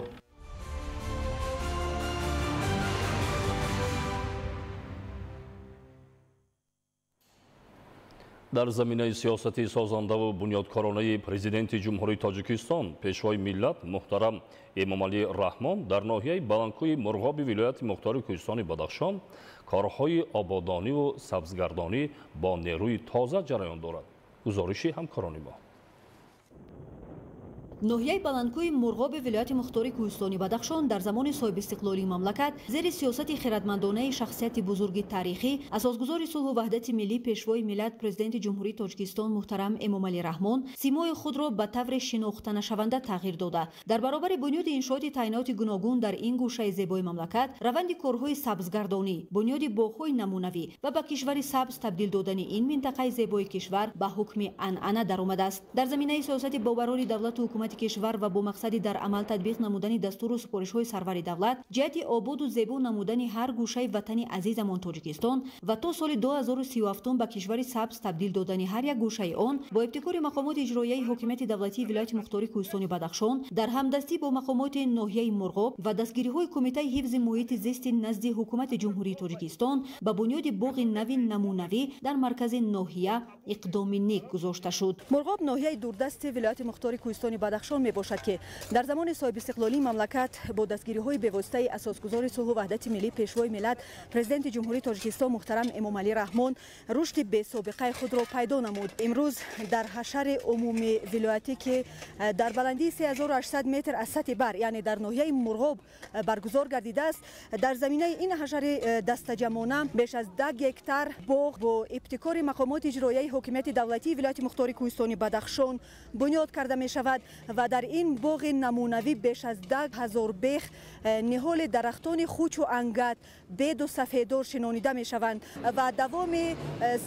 Speaker 8: در زمینه سیاست سازنده و بنیادکارانه پرزیدنت جمهوری تاجیکستان پیشوای ملت محترم امامعلی رحمان در ناحیه بلندکوی مرغاب ولایت مختار کوهستان بدخشان کارهای آبادانی و سبزگردانی با نیروی تازه جریان دارد. گزارشی همکاران ما.
Speaker 12: ناحیه بلندکوی مرغاب ولایت مختار کوهستانی بدخشان در زمان صاحب استقلالی مملکت زیر سیاست خردمندانه شخصیت بزرگ تاریخی اساسگذار صلح و وحدت ملی پیشوای ملت پرزیدنت جمهوری تاجیکستان محترم امامعلی رحمان سیمای خود را به طور شناخته نشونده تغییر داده. در برابر بنیاد انشاءات تعینات گوناگون در این گوشه زیبای مملکت روند کارهای سبزگردانی، بنیاد باغ‌های نمونوی و به کشور سبز تبدیل دادن این منطقه زیبای کشور به حکم عنعنه درآمده است. در زمینه سیاست باورانی دولت و حکومت کشور و با مقصد در عمل تطبیق نمودن دستور و سپارش‌های سرور دولت جهت آباد و زیبا نمودن هر گوشه وطن عزیزمان تاجیکستان و تا سال 2037 به کشور سبز تبدیل دادن هر یک گوشه آن با ابتکار مقامات اجرایی حکومت دولتی ولایت مختار کوهستان بدخشان در همدستی با مقامات ناحیه مرغاب و دستگیری‌های کمیته حفظ محیط زیست نزد حکومت جمهوری تاجیکستان به بنیاد باغ نوین نمونوی در مرکز ناحیه اقدام نیک گذاشته شد. مرغاب ناحیه دوردست ولایت مختار کوهستان بدخشان می باشد که در زمان صاحب استقلالی مملکت با دستگیری‌های به‌واسطه اساسگذار صلح و وحدت ملی پیشوای ملت پرزیدنت جمهوری تاجیکستان محترم امامعلی رحمان رشد بی‌سابقه خود را پیدا نمود. امروز در حشر عمومی ولایتی که در بلندی 3800 متر از سطح بر یعنی در ناحیه مرغاب برگزار گردیده است، در زمینه این حشر دستجمعانه بیش از 10 گکتار باغ با ابتکار مقامات اجرایی حکومت دولتی ولایت مختار کوهستان بدخشان بنیاد کرده می شود و در این باغ نمونوی بیش از 10,000 بیخ نهال درختان خوچ و انگت بید و سفیدار شنانیده می شوند و دوام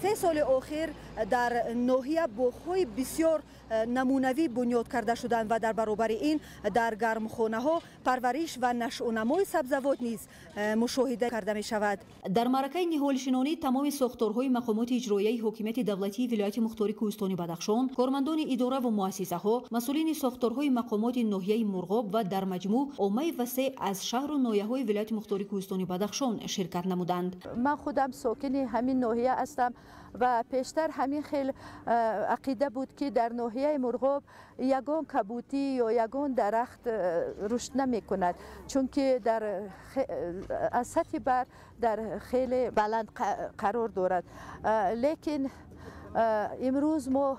Speaker 12: 3 سال آخر در ناحیه باغ‌های بسیار نمونوی بنیاد کرده شدند و در برابر این در گرمخانه ها پرورش و نشأ و نمای سبزوات نیز مشاهده کرده می شود. در معرکه نهال شنانی تمام ساختارهای مقامات اجرایی حکومت دولتی ولایت مختار کوهستان بدخشان، کارمندان اداره و مؤسسه ها، مسئولین ساختارهای مقامات ناحیه مرغاب و در مجموع عامه وسیع از شهر و ناحیه‌های ولایت مختار کوهستان بدخشان شرکت نمودند.
Speaker 3: من خودم ساکن همین ناحیه هستم و پیشتر همین خیلی عقیده بود که در ناحیه مرغاب یگان کبوتی یا یگان درخت رشد نمی کند، چون که در از سطح بر در خیلی بلند قرار دارد. لیکن امروز ما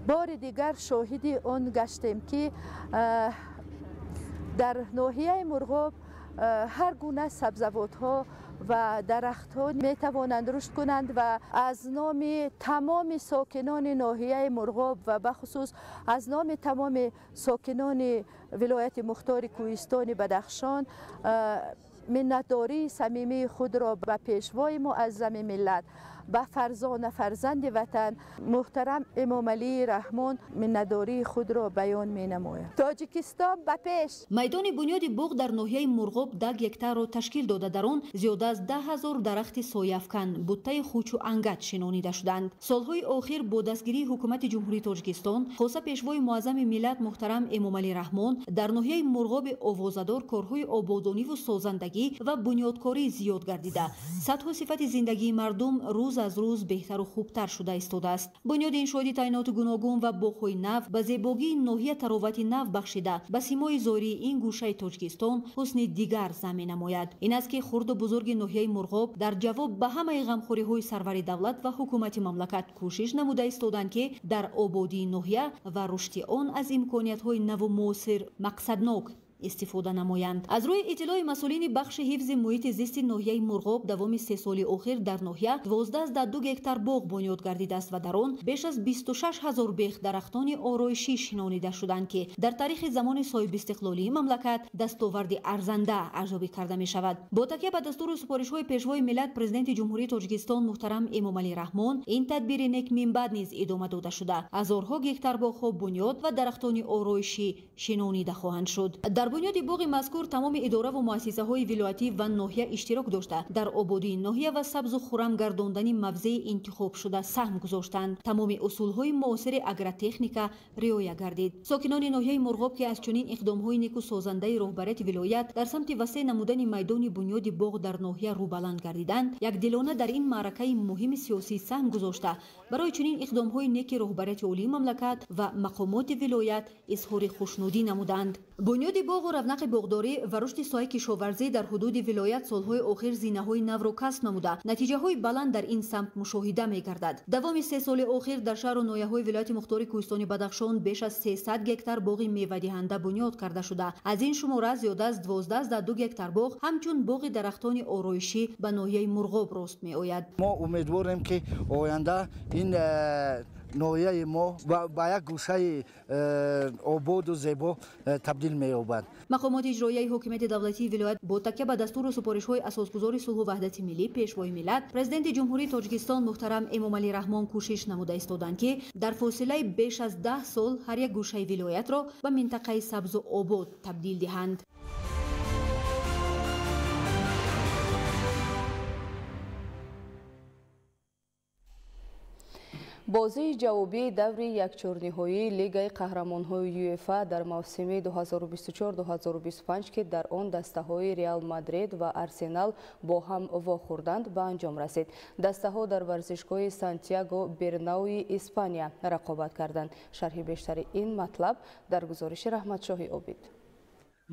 Speaker 3: بار دیگر شاهدی آن گشتیم که در ناحیه مرغاب هر گونه سبزوات ها و درخت ها می توانند رشد کنند و از نام تمام ساکنان ناحیه مرغاب و بخصوص از نام تمام ساکنان ولایت مختار کوهستان بدخشان منتداری صمیمی خود را به پیشوای معظم ملت به فرزند وطن محترم امام علی رحمان منتداری خود را بیان می نماید. تاجیکستان به پیش.
Speaker 12: میدان بنیاد باغ در ناحیه مرغاب 10 گکتار را تشکیل داده در آن زیاده از 10,000 درخت سایه‌افکن بوته خوچ و انگت شنانیده شدند. سالهای آخر با دستگیری حکومت جمهوری تاجیکستان خاصه پیشوای معظم ملت محترم امام علی رحمان در ناحیه مرغاب آوازدار کارهای آبادانی و سازندگی و بنیادکاری زیاد گردیده سطح و صفت زندگی مردم روز از روز بهتر و خوبتر شده ایستاده است. بنیاد انشای تعینات گوناگون و باغ‌های نو به زیبایی ناحیه تراوت نو بخشیده به سیمای ظاهری این گوشه تاجیکستان حسن دیگر ضمین نماید. این است که خرد و بزرگ ناحیه مرغاب در جواب به همه غمخوری‌های سرور دولت و حکومت مملکت کوشش نموده ایستادند که در آبادی ناحیه و رشد آن از امکانیت‌های نو و موثر مقصدناک استفاده نمایند. از روی اطلاع مسئولین بخش حفظ محیط زیست ناحیه مرغاب دوام 3 سال اخیر در ناحیه 12 از 2 گکتار باغ بنیاد گردیده است و در آن بیش از 26,000 بیخ درختان آرایشی شنانیده شدند که در تاریخ زمان صاحب استقلالی مملکت دستاورد ارزنده ارزیابی کرده می شود. با تکیه به دستور و سفارش‌های پیشوای ملت پرزیدنت جمهوری تاجیکستان محترم امام علی رحمان این تدبیر نیک من بعد نیز ادامه داده شده. هزارها گکتار باغ بنیاد و درختان آرایشی شنانیده خواهند شد. در بنیاد باغ مذکور تمام اداره و مؤسسه های ولایتی و ناحیه اشتراک داشته در آبادی ناحیه و سبز و خرم گرداندن موضع انتخاب شده سهم گذاشتند. تمام اصول های معاصر اگرتکنیکا رعایت گردید. ساکنان ناحیه مرغاب که از چنین اقدام های نیکو سازنده رهبریت ولایت در سمت وسیع نمودن میدان بنیاد باغ در ناحیه روبلند گردیدند یک دلانه در این معرکه مهم سیاسی سهم گذاشته برای چنین اقدام های نیک رهبریت عالی مملکت و مقامات ولایت اظهار خوشنودی نمودند. بنیاد باغ و رونق باغداری و رشد سایه کشاورزی در حدود ولایت سالهای آخر زینه‌های نو را کسب نموده نتیجه‌های بلند در این سمت مشاهده می‌گردد. دوام 3 سال آخر در شهر و ناحیه‌های ولایت مختار کوهستان بدخشان بیش از 300 گکتار باغ میوه‌دهنده بنیاد کرده شده. از این شماره زیاده از 12 از 2 گکتار باغ همچون باغ درختان آرایشی به ناحیه مرغاب راست می‌آید.
Speaker 17: ما امیدواریم که آینده این ناحیه ما با یک گوشه آباد و زیبا تبدیل می‌یابد.
Speaker 12: مقامات اجرایی حکومت دولتی ولایت با تکیه به دستور و سفارش‌های اساسگذار صلح و وحدت ملی پیشوای ملت پرزیدنت جمهوری تاجیکستان محترم امام علی رحمان کوشش نموده ایستادند که در فاصله بیش از 10 سال هر یک گوشه ولایت را به منطقه سبز و آباد تبدیل دهند.
Speaker 7: بازی جوابی دور یک چهارنهایی لیگ قهرمان‌های یوفا در موسم 2024-2025 که در آن دسته‌های ریال مادرید و آرسنال با هم واخوردند به انجام رسید. دسته‌ها در ورزشگاه سانتیاگو برناوی اسپانیا رقابت کردند. شرح بیشتر این مطلب در گزارش رحمتشاه عابد.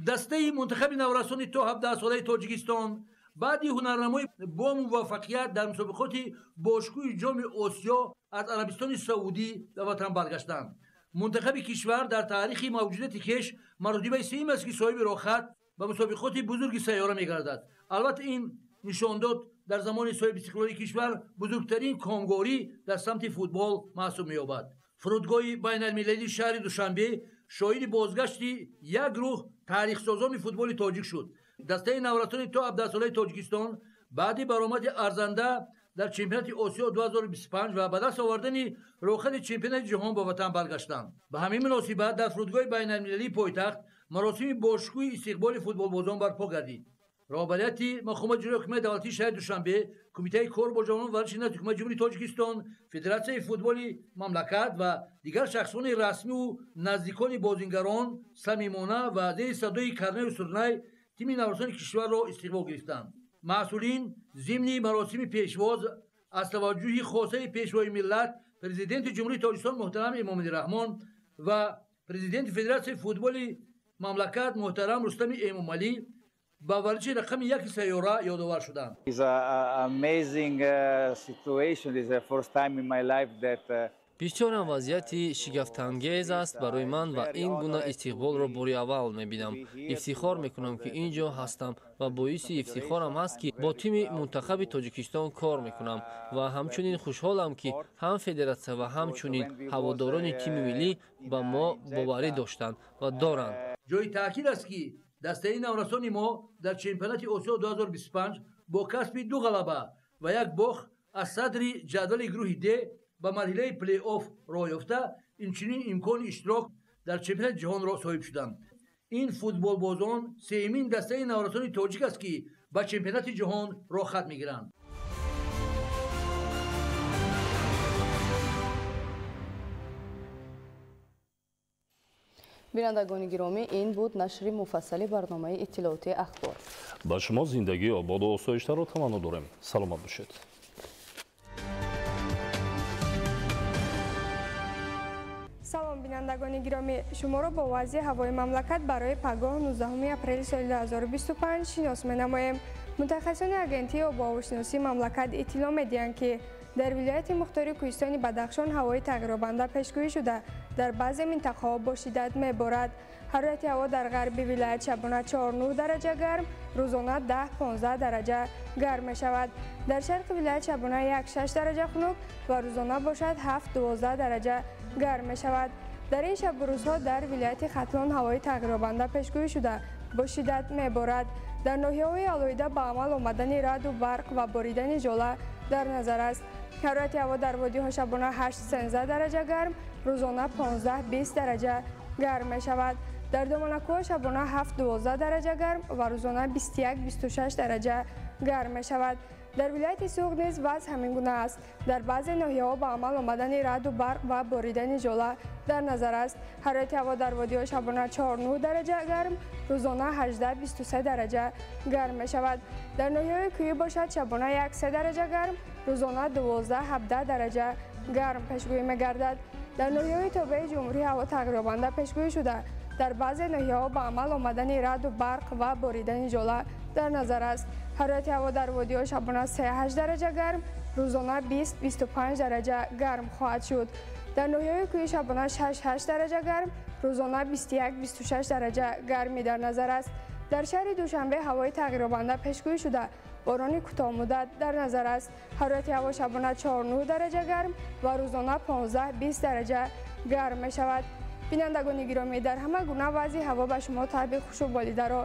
Speaker 18: دسته منتخب نورسان تو 17 ساله تاجیکستان بعد هنرنمایی با موفقیت در مسابقات باشگاه جام آسیا از عربستان سعودی به وطن برگشتند. منتخب کشور در تاریخ موجودیت کش مرتبه سوم است که صاحب راحت به مسابقات بزرگ سیاره می‌گردد. البته این نشان داد در زمان صاحب استقلالی کشور بزرگترین کامگاری در سمت فوتبال محسوب می‌یابد. فرودگاه بین‌المللی شهر دوشنبه شاهد بازگشت یک گروه تاریخ‌سازان فوتبال تاجیک شد. دسته نورسان تو 17 ساله تاجیکستان بعد برآمد ارزنده در چمپیونات آسیا 2025 و به دست آوردن راحت چمپیونات جهان به وطن برگشتند. به همین مناسبت در فرودگاه بین‌المللی پایتخت مراسم باشگویی استقبال فوتبال بازان برپا گردید. رهبریت مقامات اجرایی حکومت دولتی شهر دوشنبه، کمیته کار با جوانان ورزش نظام حکومت جمهوری تاجیکستان، فدراسیون فوتبال مملکت و دیگر شخصان رسمی و نزدیکان بازیگران صمیمانه و زیر صدای کرنه و سرنای تیم نورسان کشور را استقبال گرفتند. مسئولین ضمن مراسم پیشواز از توجه خاصه پیشوای ملت پرزیدنت جمهوری تاجیکستان محترم امام علی رحمان و پرزیدنت فدراسیون فوتبال مملکت محترم رستم امام علی با ورزش رقم 1 سیاره یادآور شدند.
Speaker 19: It's an amazing situation. It's the first time in my life that بسیار وضعیتی شگفت‌انگیز است برای من و این گونه استقبال را باری اول می‌بینم. افتخار می‌کنم که اینجا هستم و باعث افتخارم است که با تیم منتخب تاجیکستان کار می‌کنم و همچنین خوشحالم که هم فدراسیون و همچنین هواداران تیم ملی با ما باوری داشتند و دارند.
Speaker 18: جای تاکید است که دسته نورسان ما در چمپیونات آسیا 2025 با کسب 2 غلبه و 1 باخت از صدر جدول گروه د به مرحله پلی آف راه یافته اینچنین امکان اشتراک در چمپیونات جهان را صاحب شدند. این فوتبال بازان سومین دسته نورسان تاجیک است که به چمپیونات جهان راه خط میگیرند.
Speaker 7: بینندگان گرامی، این بود نشر مفصل برنامه اطلاعاتی اخبار.
Speaker 8: با شما زندگی آباد و آسایش‌تر را تمنا داریم. سلامت باشید.
Speaker 22: سلام بینندگان گرامی، شما را با وضع هوای مملکت برای پگاه 19 اپریل سال 2025 شناس می‌نماییم. متخصصان اگنتی آب و هواشناسی مملکت اطلاع می‌دهند که در ولایت مختار کوهستان بدخشان هوای تغییرآونده پیشگویی شده در بعضی منطقه‌ها با شدت می‌بارد. حرارت هوا در غرب ولایت شبانه 4-9 درجه گرم، روزانه 10-15 درجه گرم می‌شود. در شرق ولایت شبانه 1-6 درجه خنک و روزانه باشد 7-12 درجه گرم می‌شود. در این شب و روزها در ولایت ختلان هوای تغییرآونده پیشگویی شده با شدت می‌بارد. در ناحیه‌های علایده به عمل آمدن رعد و برق و باریدن ژاله در نظر است. حرارت هوا در وادی‌ها شبانه 8-13 درجه گرم، روزانه 15-20 درجه گرم می‌شود. در دامنکوه شبانه 7-12 درجه گرم و روزانه 21-26 درجه گرم می‌شود. در ولایت سوق نیز وضع همین گونه است. در بعضی ناحیه‌ها به عمل آمدن رعد و برق و باریدن ژاله در نظر است. حرارت هوا در وادی‌ها شبانه 4-9 درجه گرم، روزانه 18-23 درجه گرم می‌شود. در ناحیه‌های کوهی باشد شبانه 1-3 درجه گرم، روزانه 12-17 درجه گرم پیشگویی می‌گردد. در ناحیه‌های تابع جمهوری هوا تغییرآونده پیشگویی شده. در بعضی ناحیه‌ها به عمل آمدن رعد و برق و باریدن ژاله در نظر است. حرارت هوا در وادی‌ها شبانه 3-8 درجه گرم، روزانه 20-25 درجه گرم خواهد شد. در ناحیه‌های کوهی شبانه 6-8 درجه گرم، روزانه 21-26 درجه گرمی در نظر است. در شهر دوشنبه هوای تغییرآونده پیشگویی شده باران کوتاه مدت در نظر است. حرارت هوا شبانه 4-9 درجه گرم و روزانه 15-20 درجه گرم می شود. بینندگان گرامی، در همه گونه وضع هوا به شما تحبیل خوش و بالیده را